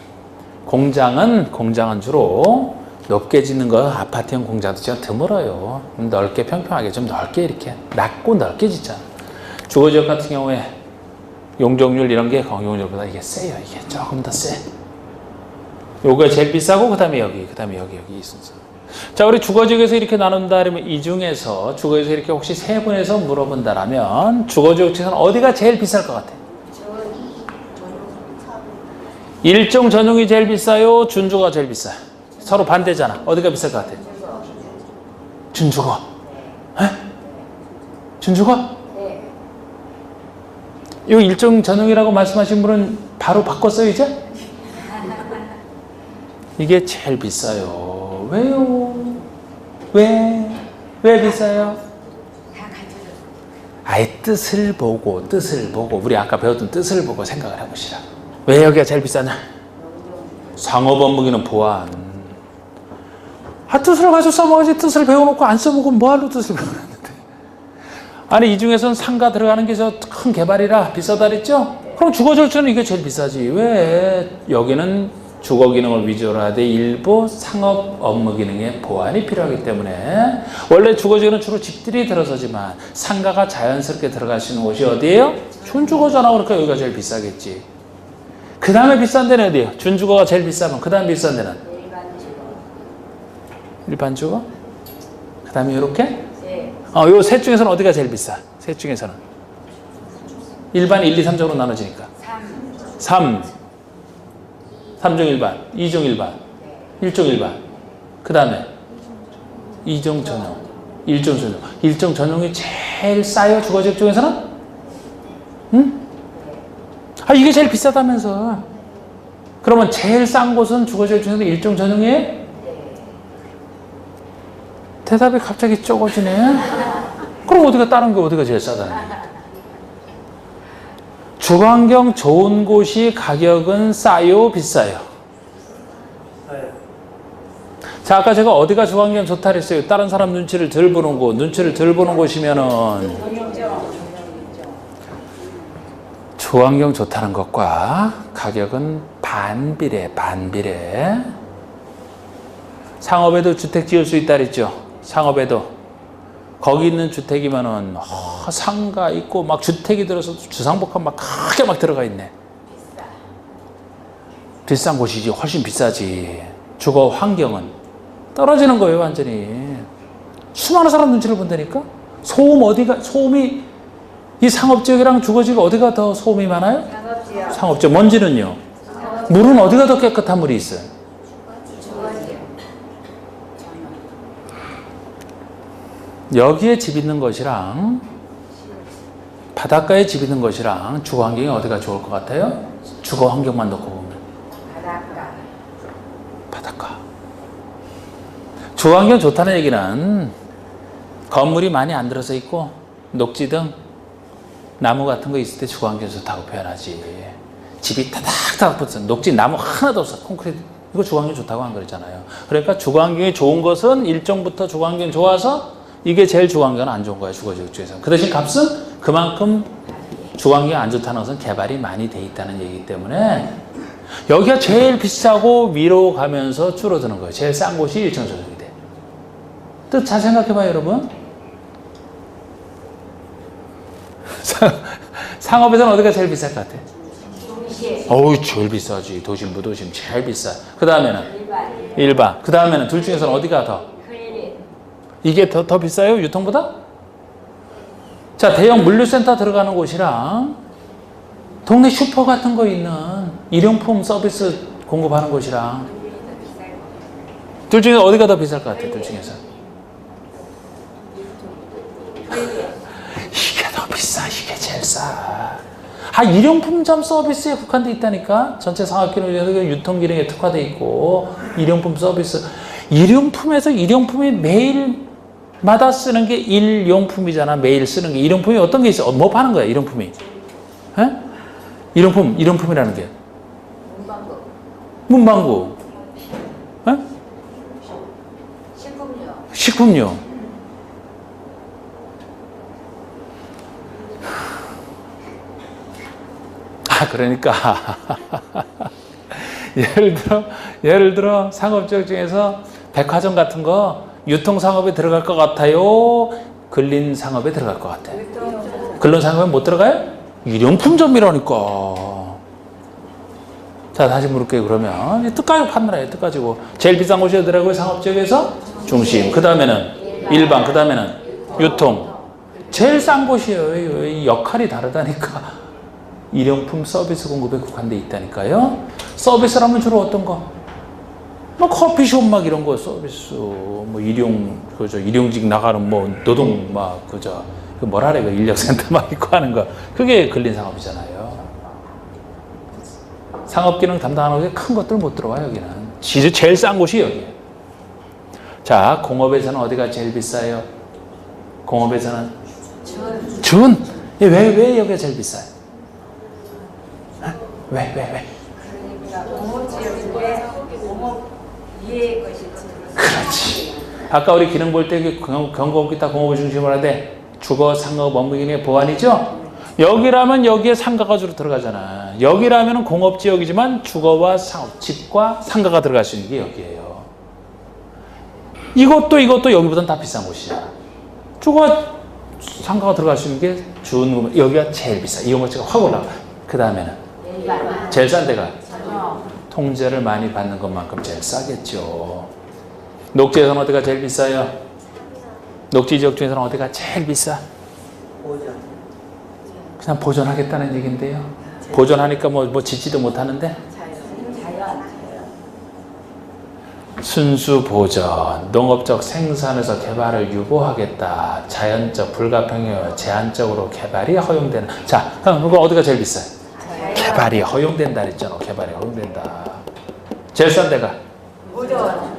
Speaker 2: 공장은 주로 높게 짓는 거 아파트형 공장도 좀 드물어요. 넓게 평평하게 좀 넓게 이렇게 낮고 넓게 짓잖아. 주거지역 같은 경우에 용적률 이런 게 공용률보다 이게 세요. 이게 조금 더 세. 요거 제일 비싸고 그 다음에 여기 이 순서. 자, 우리 주거지역에서 이렇게 나눈다 그러면 이 중에서 주거에서 이렇게 혹시 세분해서 물어본다라면 주거지역 중에서는 어디가 제일 비쌀 것 같아요? 일종 전용이 제일 비싸요? 준주거가 제일 비싸요? 서로 반대잖아. 어디가 비쌀 것 같아요? 준주거. 에? 준주거?
Speaker 1: 네.
Speaker 2: 이 일종 전용이라고 말씀하신 분은 바로 바꿨어요 이제? 이게 제일 비싸요. 왜요? 왜 비싸요? 아예 뜻을 보고 우리 아까 배웠던 뜻을 보고 생각을 해보시라. 왜 여기가 제일 비싸냐? 상업업무기는 보안. 뜻을 가지고 써먹어야지. 뜻을 배워놓고 안 써먹으면 뭐하러 뜻을 배워놨는데. 아니 이 중에서는 상가 들어가는 게 저 큰 개발이라 비싸다 그랬죠? 그럼 주거지역에는 이게 제일 비싸지. 왜 여기는 주거 기능을 위주로 하되 일부 상업 업무 기능의 보완이 필요하기 때문에 원래 주거지는 주로 집들이 들어서지만 상가가 자연스럽게 들어갈 수 있는 곳이 어디예요? 준주거잖아. 그러니까 여기가 제일 비싸겠지. 그 다음에 비싼 데는 어디예요? 준주거가 제일 비싸면 그 다음 비싼 데는? 일반 주거? 그 다음에 이렇게?
Speaker 1: 네.
Speaker 2: 요 셋 중에서는 어디가 제일 비싸? 셋 중에서는? 일반 1, 2, 3종으로 나눠지니까. 3. 3종 일반, 2종 일반, 1종 일반. 그 다음에 2종 전용, 1종 전용. 1종 전용이 제일 싸요, 주거지역 중에서는? 응? 이게 제일 비싸다면서. 그러면 제일 싼 곳은 주거지역 중에서 1종 전용이에요? 대답이 갑자기 적어지네. 그럼 다른 게 어디가 제일 싸다는 거야? 주거환경 좋은 곳이 가격은 싸요, 비싸요? 자, 아까 제가 어디가 주거환경 좋다 그랬어요. 다른 사람 눈치를 덜 보는 곳, 눈치를 덜 보는 곳이면은 주거환경 좋다는 것과 가격은 반비례. 상업에도 주택 지을 수 있다 그랬죠. 상업에도. 거기 있는 주택이면은 상가 있고 막 주택이 들어서 주상복합 막 크게 막 들어가 있네. 비싼 곳이지. 훨씬 비싸지. 주거 환경은 떨어지는 거예요, 완전히. 수많은 사람 눈치를 본다니까. 소음이 이 상업지역이랑 주거지역 어디가 더 소음이 많아요? 상업지역. 먼지는요? 물은 어디가 더 깨끗한 물이 있어요? 여기에 집 있는 것이랑 바닷가에 집 있는 것이랑 주거 환경이 어디가 좋을 것 같아요? 주거 환경만 놓고 보면 바닷가. 주거 환경 좋다는 얘기는 건물이 많이 안 들어서 있고 녹지 등 나무 같은 거 있을 때 주거 환경 좋다고 표현하지. 집이 타닥타닥 붙어 녹지 나무 하나도 없어. 콘크리트. 이거 주거 환경 좋다고 안 그랬잖아요. 그러니까 주거 환경이 좋은 것은 일정부터 주거 환경이 좋아서 이게 제일 주거환경은 안 좋은 거예요, 주거지역 중에서. 그 대신 값은 그만큼 주거환경이 안 좋다는 것은 개발이 많이 돼 있다는 얘기이기 때문에 여기가 제일 비싸고 위로 가면서 줄어드는 거예요. 제일 싼 곳이 일정조정이 돼. 또 잘 생각해봐요, 여러분. 상업에서는 어디가 제일 비쌀 것 같아? 어우, 제일 비싸지. 도심, 무도심 제일 비싸. 그 다음에는? 일반. 그 다음에는 둘 중에서는 어디가 더? 이게 더 비싸요? 유통보다? 자, 대형 물류센터 들어가는 곳이랑 동네 슈퍼 같은 거 있는 일용품 서비스 공급하는 곳이랑 둘 중에 어디가 더 비쌀 것 같아요? 둘 중에서. 이게 더 비싸. 이게 제일 싸. 일용품점 서비스에 국한돼 있다니까? 전체 상업기능에서 유통기능에 특화돼 있고 일용품 서비스. 일용품에서 일용품이 매일마다 쓰는 게 일용품이잖아. 매일 쓰는 게. 일용품이 어떤 게 있어? 뭐 파는 거야, 일용품이? 에? 일용품이라는 게. 문방구. 에? 식품료. 그러니까. 예를 들어 상업지역 중에서 백화점 같은 거 유통상업에 들어갈 것 같아요? 근린상업에 들어갈 것 같아요? 근린상업에 못 들어가요? 일용품점이라니까. 자, 다시 물을게요. 그러면 뜻가지고 판단해요. 뜻가지고 제일 비싼 곳이 어디라고요? 상업지역에서? 중심. 그 다음에는 일반. 그 다음에는 유통. 제일 싼 곳이에요. 이 역할이 다르다니까. 일용품 서비스 공급에 국한돼 있다니까요. 서비스라면 주로 어떤 거? 뭐 커피숍 막 이런 거 서비스, 뭐 일용직 나가는 뭐 노동 막 그 뭐라 그래, 그 인력센터 막 있고 하는 거. 그게 근린상업이잖아요. 상업기능 담당하는 곳에 큰 것들 못 들어와요, 여기는. 제일 싼 곳이 여기예요. 자, 공업에서는 어디가 제일 비싸요? 공업에서는? 준. 왜 여기가 제일 비싸요? 왜?
Speaker 1: 그러니까 공업지역인데 공업 이외의 것이
Speaker 2: 그렇지. 아까 우리 기능 볼 때 경공기타 공업을 중심으로 하되 주거 상업 업무 기능의 보완이죠. 여기라면 여기에 상가가 주로 들어가잖아. 여기라면 공업지역이지만 주거와 집과 상가가 들어갈 수 있는 게 여기예요. 이것도 여기보다는 다 비싼 곳이야. 주거와 상가가 들어갈 수 있는 게 준금, 여기가 제일 비싸. 이용가치가 확 올라가. 그 다음에는 제일 싼 데가 통제를 많이 받는 것만큼 제일 싸겠죠. 녹지에서는 어디가 제일 비싸요? 녹지 지역 중에서는 어디가 제일 비싸? 그냥 보존하겠다는 얘기인데요. 보존하니까 뭐 짓지도 못하는데. 순수 보전, 농업적 생산에서 개발을 유보하겠다. 자연적 불가평형 제한적으로 개발이 허용되는. 자, 그럼 어디가 제일 비싸요? 개발이 허용된다 그랬잖아. 개발이 허용된다. 제일 싼 데가?
Speaker 1: 보전.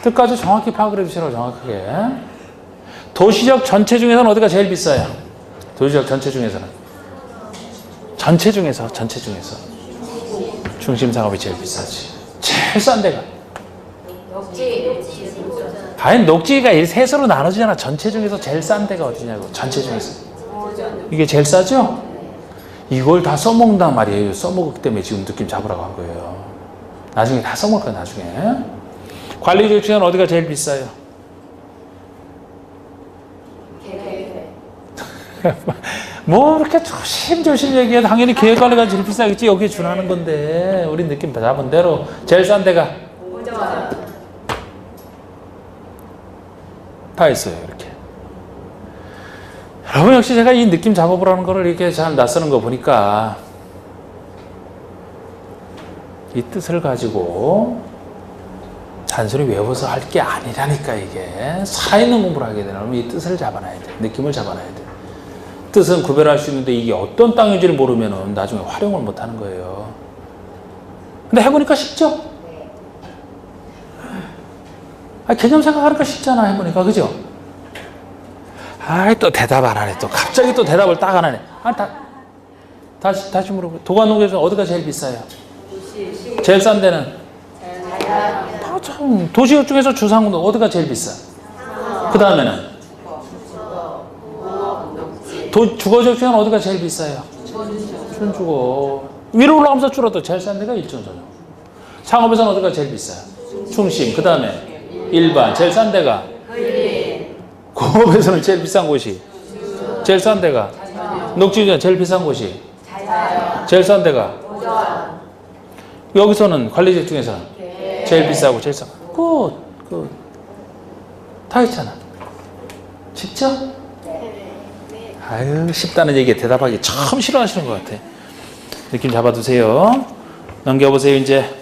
Speaker 2: 뜻까지 정확히 파악을 해주시라고, 정확하게. 도시적 전체 중에서는 어디가 제일 비싸요? 도시적 전체 중에서는? 전체 중에서. 중심 상업이 제일 비싸지. 제일 싼 데가?
Speaker 1: 녹지.
Speaker 2: 아니, 녹지가 셋으로 나눠지잖아. 전체 중에서 제일 싼 데가 어디냐고. 전체 중에서. 이게 제일 싸죠? 이걸 다 써먹는단 말이에요. 써먹기 때문에 지금 느낌 잡으라고 한 거예요. 나중에 다 써먹을 거야, 나중에. 관리지역 중에는 어디가 제일 비싸요? 뭐 이렇게 조심조심 얘기해. 당연히 계획관리가 제일 비싸겠지. 여기에 준하는 건데 우리 느낌 잡은 대로 제일 싼 데가 다 있어요. 이렇게. 여러분 역시 제가 이 느낌 잡아보라는 거를 이렇게 잘 낯서는 거 보니까 이 뜻을 가지고 단순히 외워서 할 게 아니라니까. 이게 살아있는 공부를 하게 되면 이 뜻을 잡아놔야 돼. 느낌을 잡아놔야 돼. 뜻은 구별할 수 있는데 이게 어떤 땅인지를 모르면 나중에 활용을 못 하는 거예요. 근데 해보니까 쉽죠? 개념 생각하니까 쉽잖아. 해보니까. 그죠? 또 대답 안 하네. 또 갑자기 또 대답을 딱 안 하네. 다시 물어보. 도관농에서 어디가 제일 비싸요? 제일 싼 데는? 참, 도시역 중에서 주상도 어디가 제일 비싸? 그 다음에는? 주거지역 중에는 어디가 제일 비싸요? 준주거. 위로 올라가면서 줄어도 제일 싼 데가 일전전용. 상업에서는 어디가 제일 비싸요? 중심. 그 다음에 일반. 제일 싼 데가? 공업에서는 제일 비싼 곳이? 제일 싼 데가? 녹지 중에 제일 비싼 곳이? 제일 싼 데가? 여기서는 관리지역 중에서는 제일 비싸고 제일 싸고. 다 있잖아. 쉽죠? 아유, 쉽다는 얘기에 대답하기 참 싫어하시는 것 같아. 느낌 잡아두세요. 넘겨보세요, 이제.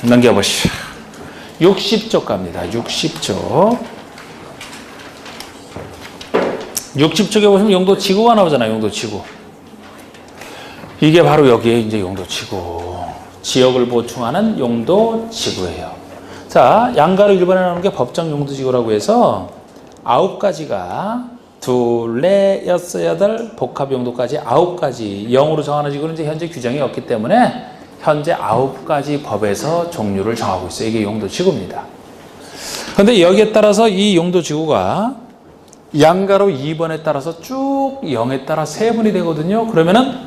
Speaker 2: 넘겨보시오. 60쪽 갑니다. 60쪽. 60쪽에 보시면 용도 지구가 나오잖아요. 용도 지구. 이게 바로 여기에 이제 용도 지구. 지역을 보충하는 용도 지구예요. 자, 양가로 1번에 나오는 게 법정 용도 지구라고 해서 9가지가 둘, 넷, 여섯, 여덟, 복합 용도까지 9가지 0으로 정하는 지구는 이제 현재 규정이 없기 때문에 현재 9가지 법에서 종류를 정하고 있어요. 이게 용도 지구입니다. 그런데 여기에 따라서 이 용도 지구가 양가로 2번에 따라서 쭉 0에 따라 세분이 되거든요. 그러면은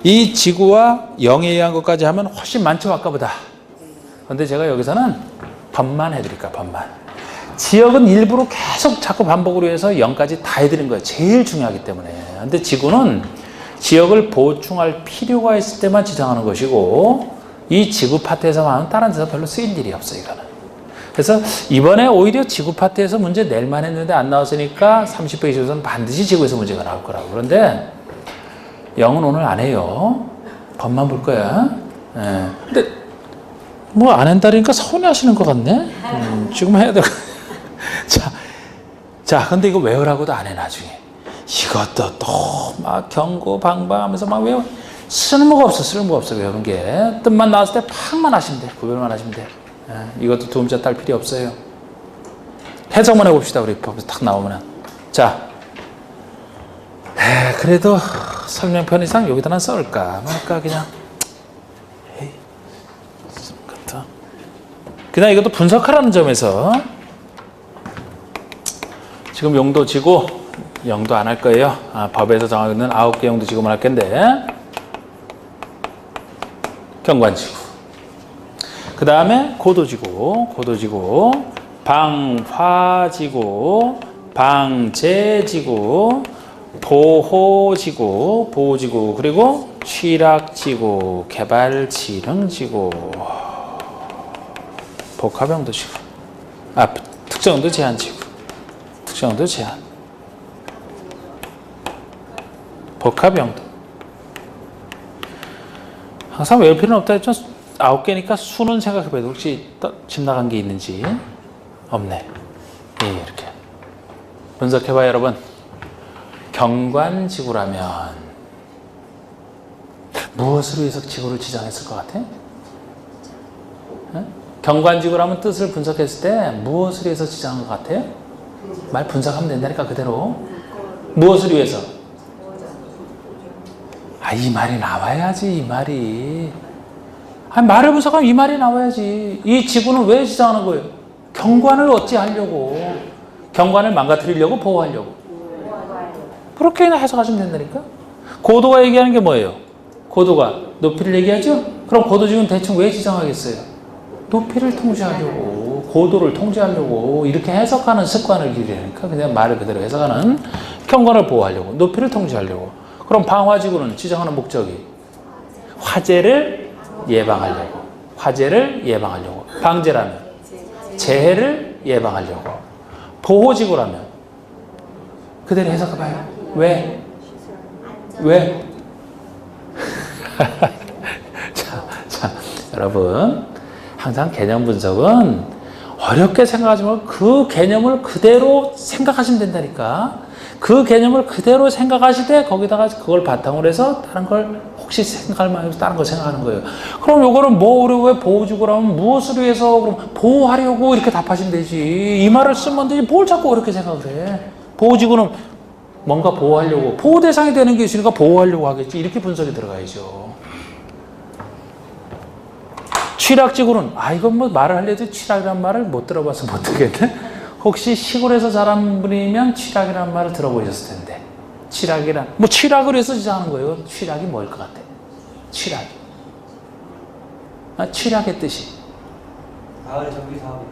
Speaker 2: 이 지구와 0에 의한 것까지 하면 훨씬 많죠, 아까보다. 그런데 제가 여기서는 법만 해드릴까, 법만. 지역은 일부러 계속 자꾸 반복으로 해서 0까지 다 해드린 거예요. 제일 중요하기 때문에. 근데 지구는 지역을 보충할 필요가 있을 때만 지정하는 것이고, 이 지구 파트에서만 다른 데서 별로 쓰일 일이 없어요, 이거는. 그래서 이번에 오히려 지구 파트에서 문제 낼만 했는데 안 나왔으니까 30페이지 에서는 반드시 지구에서 문제가 나올 거라고. 그런데 0은 오늘 안 해요. 법만 볼 거야. 예. 근데 뭐 안 한다니까 서운해하시는 것 같네. 지금 해야 될 거. 자, 근데 이거 외우라고도 안 해, 나중에. 이것도 또 막 경고 방방하면서 막 외워. 쓸모가 없어, 외우는 게. 뜻만 나왔을 때 팍만 하시면 돼. 구별만 하시면 돼. 예. 이것도 도움자 딸 필요 없어요. 해석만 해봅시다, 우리 법에서 탁 나오면은. 자, 그래도 설명편 이상 여기다 써올까 말까 그냥. 그냥 이것도 분석하라는 점에서 지금 용도 지고 영도 안 할 거예요. 법에서 정하고 있는 9개 용도 지금은 할 건데 경관지구. 그 다음에 고도지구, 방화지구, 방제지구, 보호지구, 그리고 취락지구, 개발지능지구, 복합용도지구, 특정용도 제한지구, 특정용도 제한, 복합용도. 항상 외울 필요는 없다 했죠. 9개니까 수는 생각해봐야 돼. 혹시 집 나간 게 있는지. 없네. 예, 이렇게 분석해봐요, 여러분. 경관지구라면 무엇을 위해서 지구를 지정했을 것 같아? 경관지구라면 뜻을 분석했을 때 무엇을 위해서 지정한 것 같아요? 말 분석하면 된다니까, 그대로. 무엇을 위해서? 이 말이 나와야지, 이 말이. 말을 분석하면 이 말이 나와야지. 이 지구는 왜 지정하는 거예요? 경관을 어찌하려고. 경관을 망가뜨리려고, 보호하려고. 그렇게 해석하시면 된다니까. 고도가 얘기하는 게 뭐예요? 고도가 높이를 얘기하죠? 그럼 고도지구는 대충 왜 지정하겠어요? 높이를 통제하려고, 고도를 통제하려고 이렇게 해석하는 습관을 기르니까 그냥 말을 그대로 해석하는. 경관을 보호하려고, 높이를 통제하려고. 그럼 방화지구는 지정하는 목적이 화재를 예방하려고, 방제라면 재해를 예방하려고, 보호지구라면 그대로 해석해봐요. 왜? 자, 여러분, 항상 개념 분석은 어렵게 생각하지 말고 그 개념을 그대로 생각하시면 된다니까. 그 개념을 그대로 생각하시되 거기다가 그걸 바탕으로 해서 다른 걸 혹시 생각할 만해서 다른 걸 생각하는 거예요. 그럼 요거는 왜 보호지구라면 무엇을 위해서 그럼 보호하려고 이렇게 답하시면 되지. 이 말을 쓰면 되지. 뭘 자꾸 어렵게 생각을 해. 보호지구는 뭔가 보호하려고, 보호 대상이 되는 게 있으니까 보호하려고 하겠지. 이렇게 분석이 들어가야죠. 취락지구는 이건 뭐 말을 하려도 취락이라는 말을 못 들어봐서 못 듣겠네. 혹시 시골에서 자란 분이면 취락이라는 말을 들어보셨을 텐데, 취락을 해서 지정하는 거예요. 취락이 뭐일 것 같아? 취락이. 취락의 뜻이.
Speaker 3: 마을 정비 사업.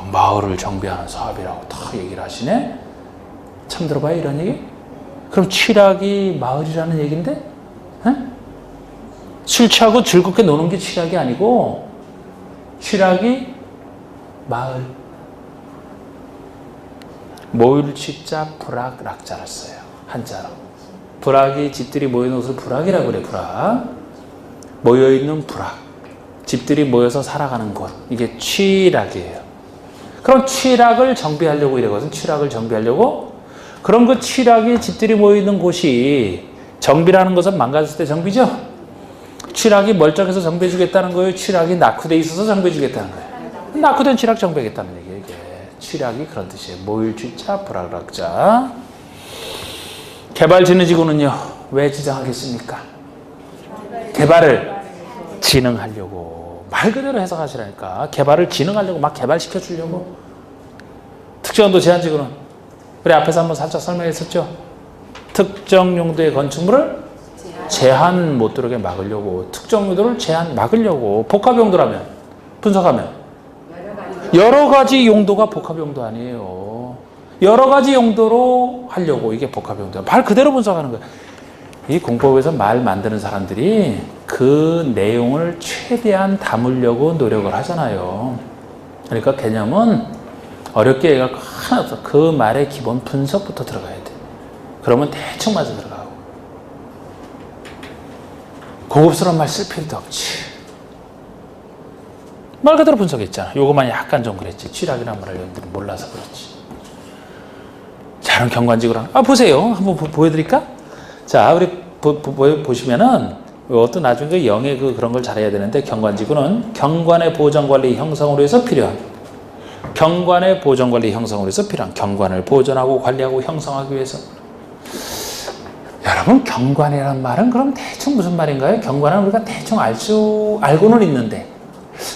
Speaker 2: 마을을 정비하는 사업이라고 다 얘기를 하시네? 처음 들어봐요, 이런 얘기? 그럼 취락이 마을이라는 얘기인데? 술 취하고 즐겁게 노는 게 취락이 아니고, 취락이 마을. 모일 취자 불악 락자를 써요. 한자로. 불악이 집들이 모여있는 곳을 불악이라고 그래. 불악. 모여있는 불악. 집들이 모여서 살아가는 곳. 이게 취락이에요. 그럼 취락을 정비하려고 이러거든. 취락을 정비하려고. 그럼 그 취락이 집들이 모여있는 곳이, 정비라는 것은 망가졌을 때 정비죠. 취락이 멀쩡해서 정비해주겠다는 거예요. 취락이 낙후돼 있어서 정비해주겠다는 거예요. 낙후된 취락 정비하겠다는 얘기예요. 이게 취락이 그런 뜻이에요. 모일취자 불악락자. 개발지능지구는요, 왜 지정하겠습니까? 개발을 진흥하려고. 말 그대로 해석하시라니까. 개발을 진흥하려고, 막 개발시켜 주려고. 특정용도 제한지구는 우리 앞에서 한번 살짝 설명했었죠. 특정 용도의 건축물을 제한 못 들어오게 막으려고, 특정 용도를 제한 막으려고. 복합용도라면, 분석하면 여러 가지 용도가 복합용도 아니에요. 여러 가지 용도로 하려고. 이게 복합용도. 말 그대로 분석하는 거예요. 이 공법에서 말 만드는 사람들이 그 내용을 최대한 담으려고 노력을 하잖아요. 그러니까 개념은 어렵게 얘기할 거 하나 없어. 그 말의 기본 분석부터 들어가야 돼. 그러면 대충 맞아 들어가고. 고급스러운 말 쓸 필요도 없지. 말 그대로 분석했잖아. 요것만 약간 좀 그랬지. 취락이라는 말을 여러분들이 몰라서 그렇지. 자, 그럼 경관지구랑. 보세요. 한번 보여드릴까? 자, 우리 보시면은, 이것도 나중에 그 영의 그런 걸 잘해야 되는데, 경관지구는 경관의 보존관리 형성으로 해서 필요한, 경관의 보존관리 형성으로 해서 필요한, 경관을 보존하고 관리하고 형성하기 위해서. 여러분, 경관이라는 말은 그럼 대충 무슨 말인가요? 경관은 우리가 대충 알고는 있는데,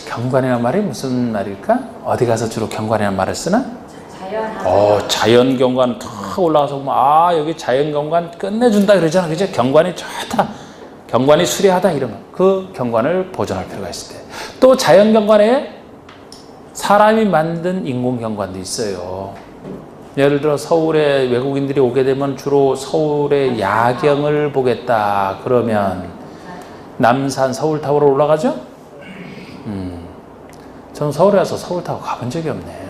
Speaker 2: 경관이라는 말이 무슨 말일까? 어디 가서 주로 경관이라는 말을 쓰나? 자연경관 탁 올라가서 보면 여기 자연경관 끝내준다 그러잖아. 그죠? 경관이 좋다. 경관이 수려하다 이러면 그 경관을 보존할 필요가 있을 때. 또 자연경관에 사람이 만든 인공경관도 있어요. 예를 들어 서울에 외국인들이 오게 되면 주로 서울의 야경을 보겠다 그러면 남산 서울타워로 올라가죠? 저는 서울에 와서 서울타워 가본 적이 없네.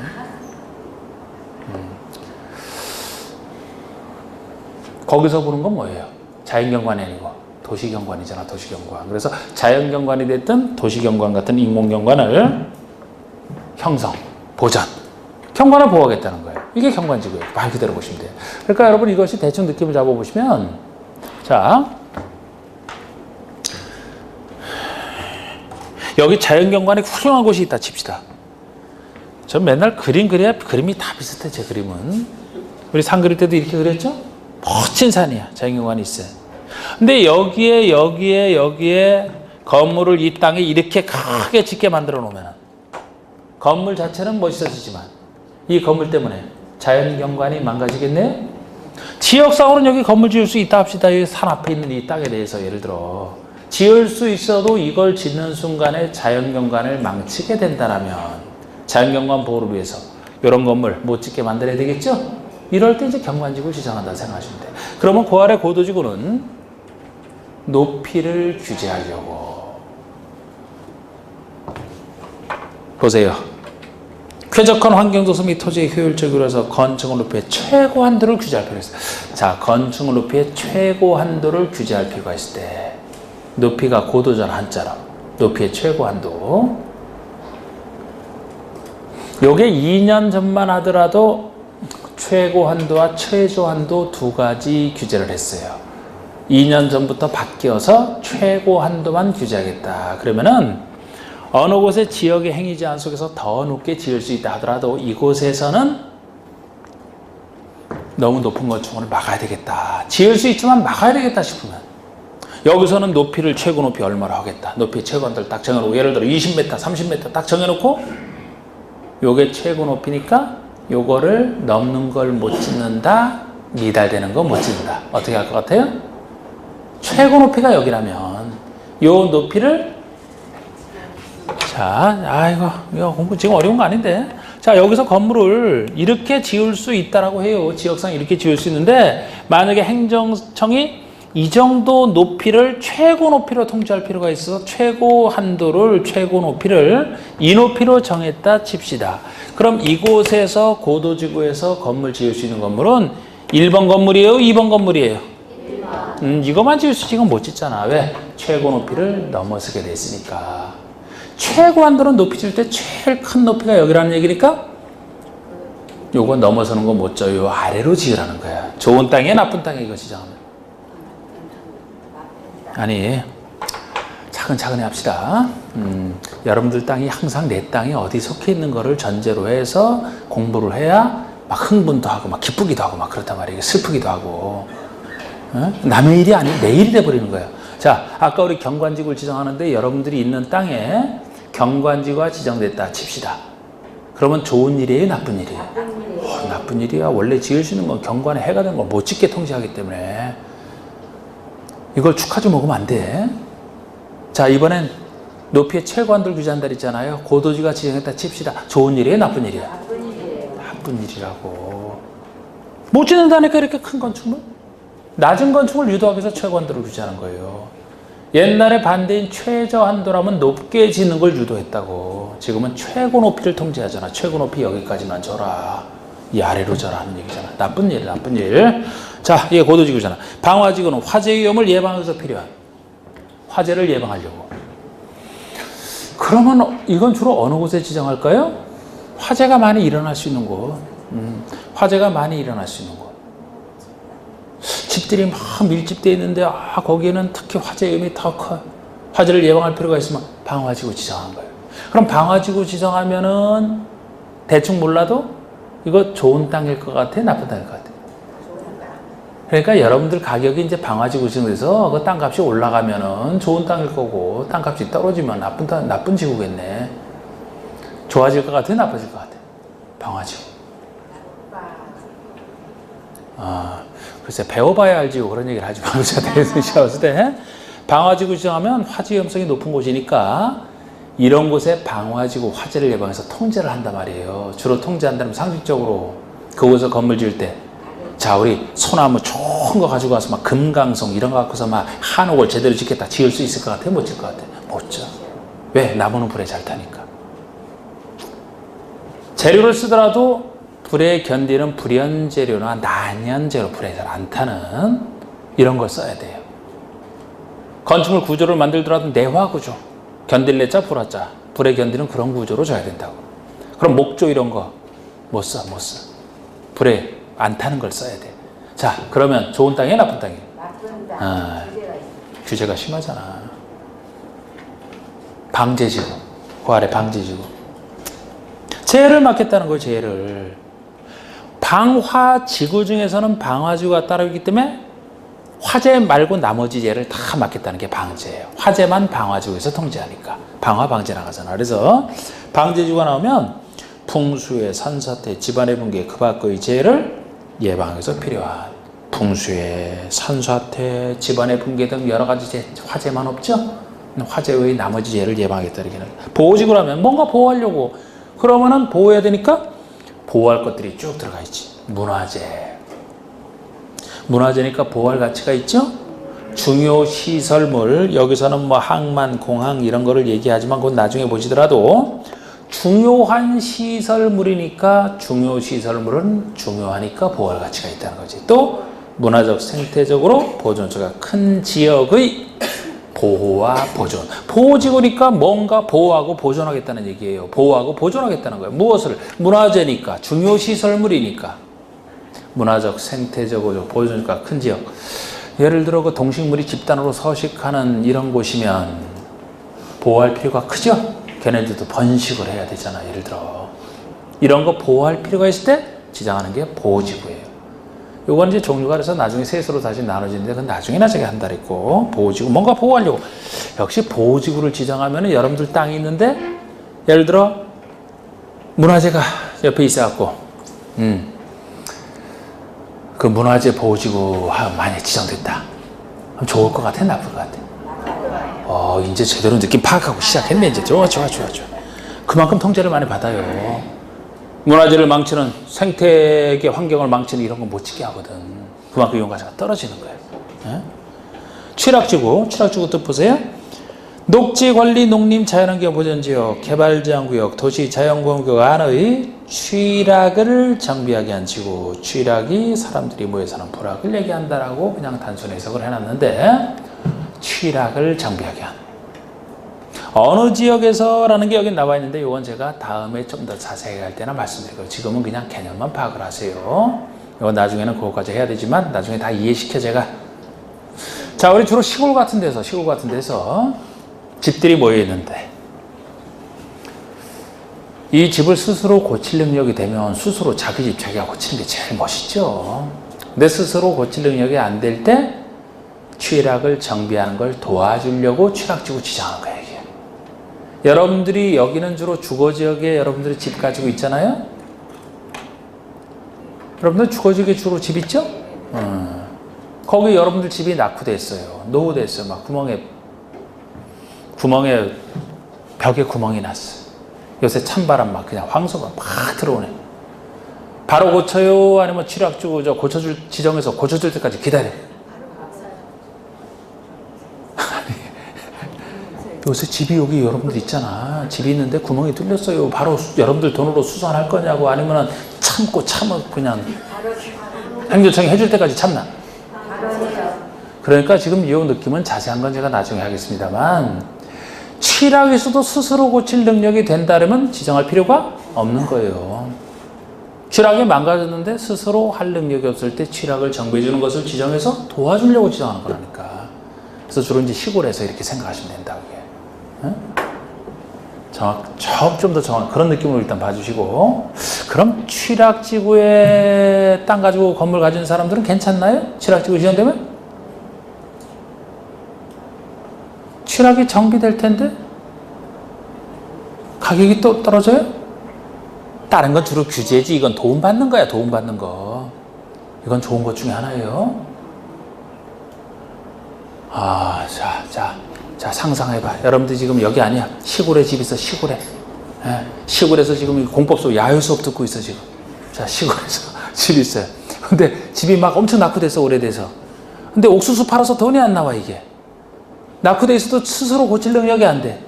Speaker 2: 거기서 보는 건 뭐예요? 자연경관이 아니고 도시경관이잖아. 도시경관. 그래서 자연경관이 됐든 도시경관 같은 인공경관을 형성, 보전, 경관을 보호하겠다는 거예요. 이게 경관지구예요. 말 그대로 보시면 돼요. 그러니까 여러분 이것이 대충 느낌을 잡아보시면 자 여기 자연경관이 훌륭한 곳이 있다 칩시다. 전 맨날 그림 그려야 그림이 다 비슷해. 제 그림은 우리 산 그릴 때도 이렇게 그렸죠? 멋진 산이야. 자연경관이 있어요. 근데 여기에 건물을 이 땅에 이렇게 크게 짓게 만들어 놓으면 건물 자체는 멋있어지지만 이 건물 때문에 자연경관이 망가지겠네요? 지역상으로는 여기 건물 지을 수 있다 합시다. 여기 산 앞에 있는 이 땅에 대해서 예를 들어 지을 수 있어도 이걸 짓는 순간에 자연경관을 망치게 된다면 자연경관 보호를 위해서 이런 건물 못 짓게 만들어야 되겠죠? 이럴 때 이제 경관지구를 지정한다 생각하시면 돼요. 그러면 그 아래 고도지구는 높이를 규제하려고 보세요. 쾌적한 환경조성 및 토지의 효율적으로 해서 건축물 높이의 최고 한도를 규제할 필요가 있어요. 자, 건축물 높이의 최고 한도를 규제할 필요가 있을 때 높이가 고도전 한자로 높이의 최고 한도. 요게 2년 전만 하더라도 최고 한도와 최저 한도 두 가지 규제를 했어요. 2년 전부터 바뀌어서 최고 한도만 규제하겠다. 그러면은 어느 곳에 지역의 행위 제한 속에서 더 높게 지을 수 있다 하더라도 이곳에서는 너무 높은 건축물을 막아야 되겠다. 지을 수 있지만 막아야 되겠다 싶으면 여기서는 높이를 최고 높이 얼마로 하겠다. 높이 최고 한도를 딱 정해놓고 예를 들어 20m, 30m 딱 정해놓고 요게 최고 높이니까 요거를 넘는 걸 못 짓는다. 미달되는 거 못 짓는다. 어떻게 할 것 같아요? 최고 높이가 여기라면 요 높이를 자, 이거 공부 지금 어려운 거 아닌데. 자, 여기서 건물을 이렇게 지을 수 있다라고 해요. 지역상 이렇게 지을 수 있는데 만약에 행정청이 이 정도 높이를 최고 높이로 통제할 필요가 있어서 최고 한도를 최고 높이를 이 높이로 정했다 칩시다. 그럼 이곳에서 고도지구에서 건물 지을 수 있는 건물은 1번 건물이에요? 2번 건물이에요? 1번. 이것만 지을 수 있지 이건 못 짓잖아. 왜? 최고 높이를 넘어서게 됐으니까. 최고 한도는 높이 질 때 제일 큰 높이가 여기라는 얘기니까 요거 넘어서는 거 못 져요. 아래로 지으라는 거야. 좋은 땅에 나쁜 땅에 이거 지정하면. 아니 차근차근히 합시다. 여러분들 땅이 항상 내 땅이 어디 속해 있는 거를 전제로 해서 공부를 해야 막 흥분도 하고 막 기쁘기도 하고 막 그렇단 말이에요. 슬프기도 하고 남의 일이 아니고 내 일이 돼버리는 거예요. 자, 아까 우리 경관지구를 지정하는데 여러분들이 있는 땅에 경관지구가 지정됐다 칩시다. 그러면 좋은 일이에요? 나쁜 일이에요? 나쁜 일이야. 원래 지을 수 있는 건 경관에 해가 되는 걸 못 짓게 통제하기 때문에 이걸 축하주 먹으면 안 돼. 자, 이번엔 높이의 최고 한도를 규제한다 했잖아요. 고도지가 지정했다 칩시다. 좋은 일이에요? 나쁜 일이에요?
Speaker 1: 나쁜 일이에요.
Speaker 2: 나쁜 일이라고. 못 짓는다니까 이렇게 큰 건축물? 낮은 건축을 유도하기 위해서 최고 한도를 규제하는 거예요. 옛날에 반대인 최저 한도라면 높게 짓는 걸 유도했다고. 지금은 최고 높이를 통제하잖아. 최고 높이 여기까지만 져라. 이 아래로 져라 하는 얘기잖아. 나쁜 일, 나쁜 일. 자, 이게 고도지구잖아. 방화지구는 화재 위험을 예방하기 위해서 필요한 화재를 예방하려고. 그러면 이건 주로 어느 곳에 지정할까요? 화재가 많이 일어날 수 있는 곳. 화재가 많이 일어날 수 있는 곳. 집들이 막 밀집되어 있는데 거기에는 특히 화재 위험이 더 커. 화재를 예방할 필요가 있으면 방화지구 지정한 거예요. 그럼 방화지구 지정하면은 대충 몰라도 이거 좋은 땅일 것 같아? 나쁜 땅일 것 같아? 그러니까 여러분들 가격이 이제 방화지구 지정돼서 그 땅값이 올라가면은 좋은 땅일 거고 땅값이 떨어지면 나쁜 지구겠네. 좋아질 것 같아? 나빠질 것 같아? 방화지구. 글쎄 배워봐야 알지요. 그런 얘기를 하지 말고 제가 대신시켰을 때 방화지구 지정하면 화재 위험성이 높은 곳이니까 이런 곳에 방화지구 화재를 예방해서 통제를 한단 말이에요. 주로 통제한다면 상식적으로 그곳에 건물 지을 때 자 우리 소나무 좋은 거 가지고 와서 막 금강송 이런 거 갖고서 막 한옥을 제대로 짓겠다 지을 수 있을 것 같아요? 못 지을 것 같아요? 못 지어. 왜? 나무는 불에 잘 타니까. 재료를 쓰더라도 불에 견디는 불연재료나 난연재료, 불에 잘 안 타는 이런 걸 써야 돼요. 건축물 구조를 만들더라도 내화구조, 견딜래자 불화자, 불에 견디는 그런 구조로 줘야 된다고. 그럼 목조 이런 거 못 써. 불에 안 타는 걸 써야 돼. 자, 그러면 좋은 땅이에요, 나쁜 땅이에요?
Speaker 1: 나쁜 땅. 규제가 있어.
Speaker 2: 규제가 심하잖아. 방제지구, 그 아래 방제지구. 재해를 막겠다는 거예요, 재해를. 방화지구 중에서는 방화지구가 따로 있기 때문에 화재 말고 나머지 재해를 다 막겠다는 게 방제예요. 화재만 방화지구에서 통제하니까. 방화 방제 나가잖아. 그래서 방제지구가 나오면 풍수해, 산사태, 집안의 붕괴 그 밖의 재해를 예방해서 필요한 풍수해, 산사태, 집안의 붕괴 등 여러 가지 재해, 화재만 없죠? 화재 외의 나머지 재해를 예방하겠다는 게 보호지구라면 뭔가 보호하려고 그러면은 보호해야 되니까 보호할 것들이 쭉 들어가 있지. 문화재니까 보호할 가치가 있죠? 중요 시설물, 여기서는 뭐 항만, 공항 이런 거를 얘기하지만 그건 나중에 보시더라도 중요한 시설물이니까 중요 시설물은 중요하니까 보호할 가치가 있다는 거지. 또 문화적, 생태적으로 보존처가 큰 지역의 보호와 보존. 보호지구니까 뭔가 보호하고 보존하겠다는 얘기예요. 보호하고 보존하겠다는 거예요. 무엇을? 문화재니까, 중요시설물이니까. 문화적, 생태적으로 보존처가 큰 지역. 예를 들어 그 동식물이 집단으로 서식하는 이런 곳이면 보호할 필요가 크죠? 걔네들도 번식을 해야 되잖아. 예를 들어. 이런 거 보호할 필요가 있을 때 지정하는 게 보호지구예요. 요건 이제 종류가 그래서 나중에 셋으로 다시 나눠지는데 그건 나중에 한다 그랬고 보호지구 뭔가 보호하려고 역시 보호지구를 지정하면 여러분들 땅이 있는데 예를 들어 문화재가 옆에 있어갖고 그 문화재 보호지구 만약에 지정됐다 그럼 좋을 것 같아? 나쁠 것 같아? 이제 제대로 느낌 파악하고 시작했네. 이제 좋아. 그만큼 통제를 많이 받아요. 문화재를 망치는 생태계 환경을 망치는 이런 건 못 지게 하거든. 그만큼 이용 가치가 떨어지는 거예요. 네? 취락지구 뜻 보세요. 녹지관리 농림 자연환경 보전지역 개발제한구역 도시 자연공원구역 안의 취락을 정비하게 한 지구. 취락이 사람들이 모여 사는 부락을 얘기한다라고 그냥 단순 해석을 해놨는데 취락을 정비하게 한 어느 지역에서라는 게 여기 나와 있는데 이건 제가 다음에 좀 더 자세히 할 때나 말씀드리고 지금은 그냥 개념만 파악을 하세요. 이건 나중에는 그거까지 해야 되지만 나중에 다 이해시켜 제가. 자, 우리 주로 시골 같은 데서 집들이 모여 있는데 이 집을 스스로 고칠 능력이 되면 스스로 자기 집 자기가 고치는 게 제일 멋있죠. 근데 스스로 고칠 능력이 안 될 때 취락을 정비하는 걸 도와주려고 취락지구 지정하는 거예요. 이게. 여러분들이 여기는 주로 주거지역에 여러분들이 집 가지고 있잖아요. 여러분들 주거지역에 주로 집 있죠? 거기 여러분들 집이 낙후됐어요. 노후됐어요. 막 구멍에 벽에 구멍이 났어. 요새 찬바람 막 그냥 황소가 막 들어오네. 바로 고쳐요? 아니면 취락지구 지정해서 고쳐줄 때까지 기다려? 요새 집이 여기 여러분들 있잖아. 집이 있는데 구멍이 뚫렸어요. 바로 여러분들 돈으로 수선할 거냐고 아니면 참아 그냥 행정청이 해줄 때까지 참나. 그러니까 지금 이 느낌은 자세한 건 제가 나중에 하겠습니다만 취락에서도 스스로 고칠 능력이 된다면 지정할 필요가 없는 거예요. 취락이 망가졌는데 스스로 할 능력이 없을 때 취락을 정비해 주는 것을 지정해서 도와주려고 지정하는 거라니까. 그래서 주로 이제 시골에서 이렇게 생각하시면 된다고. 좀 더 정확한 그런 느낌으로 일단 봐주시고 그럼 취락지구에 땅 가지고 건물 가진 사람들은 괜찮나요? 취락지구 지정되면? 취락이 정비될 텐데 가격이 또 떨어져요? 다른 건 주로 규제지 이건 도움받는 거야. 도움받는 거 이건 좋은 것 중에 하나예요. 자, 상상해봐. 여러분들 지금 여기 아니야. 시골에 집 있어, 시골에. 예, 시골에서 지금 공법 수업, 야외 수업 듣고 있어, 지금. 자, 시골에서 집이 있어요. 근데 집이 막 엄청 낙후돼서, 오래돼서. 근데 옥수수 팔아서 돈이 안 나와, 이게. 낙후돼 있어도 스스로 고칠 능력이 안 돼.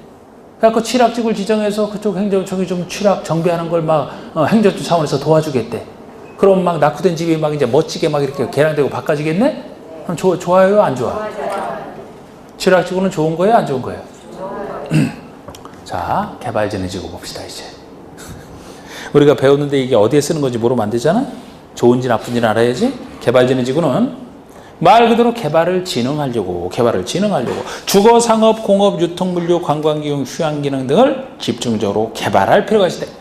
Speaker 2: 그래갖고 취락직을 지정해서 그쪽 행정청이 좀 취락 정비하는 걸 막 행정처 차원에서 도와주겠대. 그럼 막 낙후된 집이 막 이제 멋지게 막 이렇게 개량되고 바꿔지겠네? 그럼 좋아요, 안 좋아? 취락지구는 좋은 거예요, 안 좋은 거예요? 자, 개발진해지고 봅시다, 이제. 우리가 배웠는데 이게 어디에 쓰는 건지 모르면 안 되잖아? 좋은지 나쁜지는 알아야지. 개발진해지구는 말 그대로 개발을 진흥하려고 주거, 상업, 공업, 유통, 물류, 관광기능, 휴양기능 등을 집중적으로 개발할 필요가 있을 때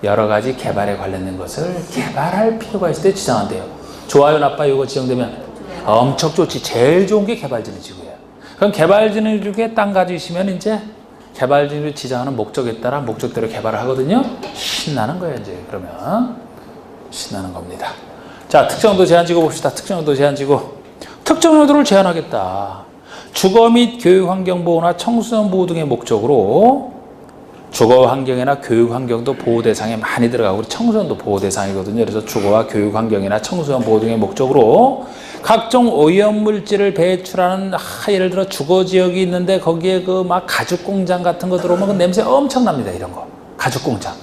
Speaker 2: 여러 가지 개발에 관련된 것을 개발할 필요가 있을 때 지정한대요. 좋아요, 나빠요 이거 지정되면 엄청 좋지. 제일 좋은 게 개발진흥지구예요. 그럼 개발진흥지구에 땅 가지시면 이제 개발진흥지구 지정하는 목적에 따라 목적대로 개발을 하거든요. 신나는 거예요, 이제. 그러면 신나는 겁니다. 자, 특정도 제한지구 봅시다. 특정도 제한지구. 특정 요도를 제한하겠다. 주거 및 교육환경보호나 청소년 보호 등의 목적으로 주거환경이나 교육환경도 보호 대상에 많이 들어가고 우리 청소년도 보호 대상이거든요. 그래서 주거와 교육환경이나 청소년 보호 등의 목적으로 각종 오염물질을 배출하는 예를 들어 주거지역이 있는데 거기에 그 막 가죽공장 같은 거 들어오면 그 냄새 엄청납니다. 이런 거. 가죽공장.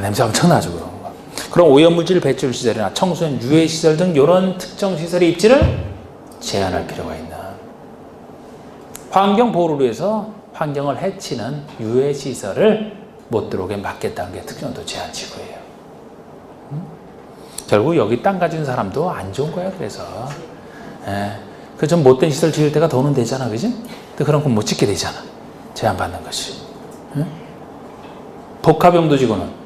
Speaker 2: 냄새 엄청나죠. 그런 거. 그럼 오염물질 배출 시설이나 청소년 유해 시설 등 이런 특정 시설의 입지를 제한할 필요가 있는 환경 보호를 위해서 환경을 해치는 유해 시설을 못 들어오게 막겠다는 게 특정도 제한 지구예요. 결국 여기 땅 가진 사람도 안 좋은 거야. 그래서 그 좀 못된 시설 지을 때가 돈은 되잖아, 그지? 근데 그런 건 못 짓게 되잖아. 제한받는 것이. 복합용도지구는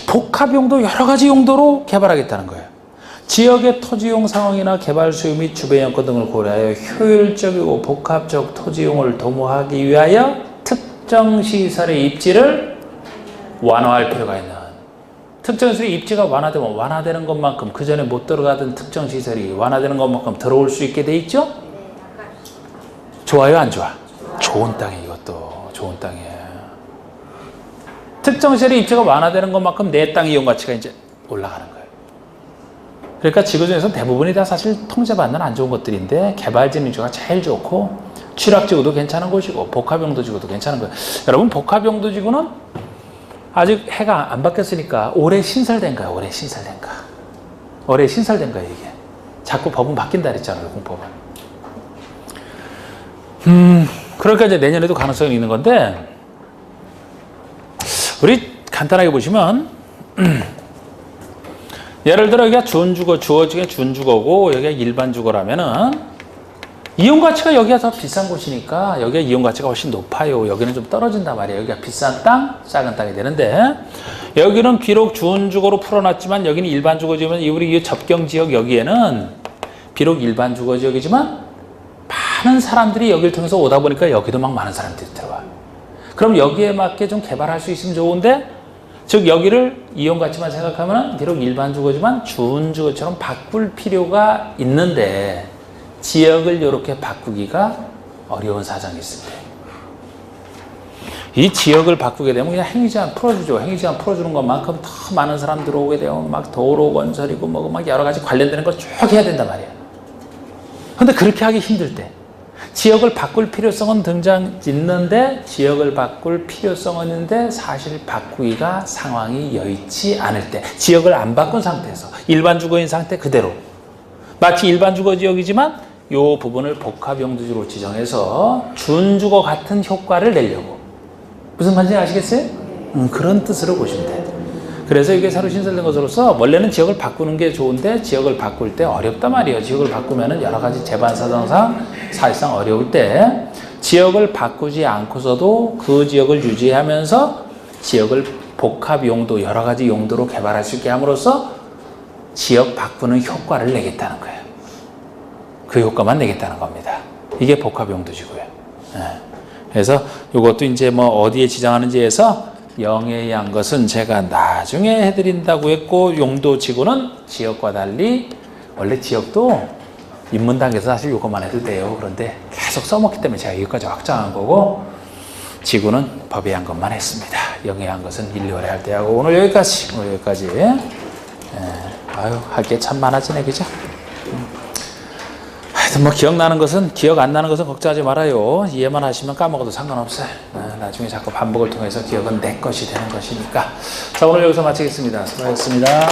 Speaker 2: 복합용도 여러 가지 용도로 개발하겠다는 거예요. 지역의 토지용 상황이나 개발 수요 및 주변 여건 등을 고려하여 효율적이고 복합적 토지용을 도모하기 위하여 특정 시설의 입지를 완화할 필요가 있는 특정 시설의 입지가 완화되면 완화되는 것만큼 그 전에 못 들어가던 특정 시설이 완화되는 것만큼 들어올 수 있게 돼 있죠? 좋아요, 안 좋아? 좋은 땅이에요, 이것도. 좋은 땅이에요. 특정 시설의 입지가 완화되는 것만큼 내 땅 이용 가치가 이제 올라가는 거예요. 그러니까 지구 중에서 대부분이 다 사실 통제받는 안 좋은 것들인데 개발진흥지구가 제일 좋고 취락지구도 괜찮은 곳이고 복합용도지구도 괜찮은 거예요. 여러분, 복합용도지구는 아직 해가 안 바뀌었으니까 올해 신설된 거야. 올해 신설된 거야, 이게. 자꾸 법은 바뀐다 그랬잖아요, 공법은. 그러니까 이제 내년에도 가능성이 있는 건데 우리 간단하게 보시면 예를 들어 여기가 준주거, 주거 중에 준주거고 여기가 일반 주거라면은 이용 가치가 여기가 더 비싼 곳이니까 여기가 이용 가치가 훨씬 높아요. 여기는 좀 떨어진단 말이에요. 여기가 비싼 땅, 작은 땅이 되는데 여기는 비록 준주거로 풀어놨지만 여기는 일반 주거지만 우리 이 접경 지역 여기에는 비록 일반 주거 지역이지만 많은 사람들이 여기를 통해서 오다 보니까 여기도 막 많은 사람들이 들어와요. 그럼 여기에 맞게 좀 개발할 수 있으면 좋은데 즉 여기를 이용 가치만 생각하면 비록 일반 주거지만 준주거처럼 바꿀 필요가 있는데 지역을 이렇게 바꾸기가 어려운 사정이 있을 때 이 지역을 바꾸게 되면 그냥 행위제한 풀어주죠. 행위제한 풀어주는 것만큼 더 많은 사람 들어오게 되면 막 도로 건설이고 뭐 막 여러 가지 관련되는 걸 쭉 해야 된단 말이에요. 근데 그렇게 하기 힘들 때 지역을 바꿀 필요성은 있는데 지역을 바꿀 필요성은 있는데 사실 바꾸기가 상황이 여의치 않을 때 지역을 안 바꾼 상태에서 일반 주거인 상태 그대로 마치 일반 주거 지역이지만 이 부분을 복합용도지로 지정해서 준주거 같은 효과를 내려고 무슨 말인지 아시겠어요? 그런 뜻으로 보시면 돼요. 그래서 이게 새로 신설된 것으로서 원래는 지역을 바꾸는 게 좋은데 지역을 바꿀 때 어렵단 말이에요. 지역을 바꾸면 여러 가지 재반 사정상 사실상 어려울 때 지역을 바꾸지 않고서도 그 지역을 유지하면서 지역을 복합용도 여러 가지 용도로 개발할 수 있게 함으로써 지역 바꾸는 효과를 내겠다는 거예요. 그 효과만 내겠다는 겁니다. 이게 복합용도지고요. 그래서 이것도 이제 뭐 어디에 지정하는지에서 영예한 것은 제가 나중에 해드린다고 했고 용도지구는 지역과 달리 원래 지역도 인문단계에서 사실 요것만 해도 돼요. 그런데 계속 써먹기 때문에 제가 여기까지 확장한 거고 지구는 법의한 것만 했습니다. 영예한 것은 1, 2월에 할 때 하고 오늘 여기까지. 아유 할 게 참 많아지네 그죠? 하여튼 뭐 기억나는 것은 기억 안 나는 것은 걱정하지 말아요. 이해만 하시면 까먹어도 상관없어요. 나중에 자꾸 반복을 통해서 기억은 내 것이 되는 것이니까. 자 오늘 여기서 마치겠습니다. 수고하셨습니다.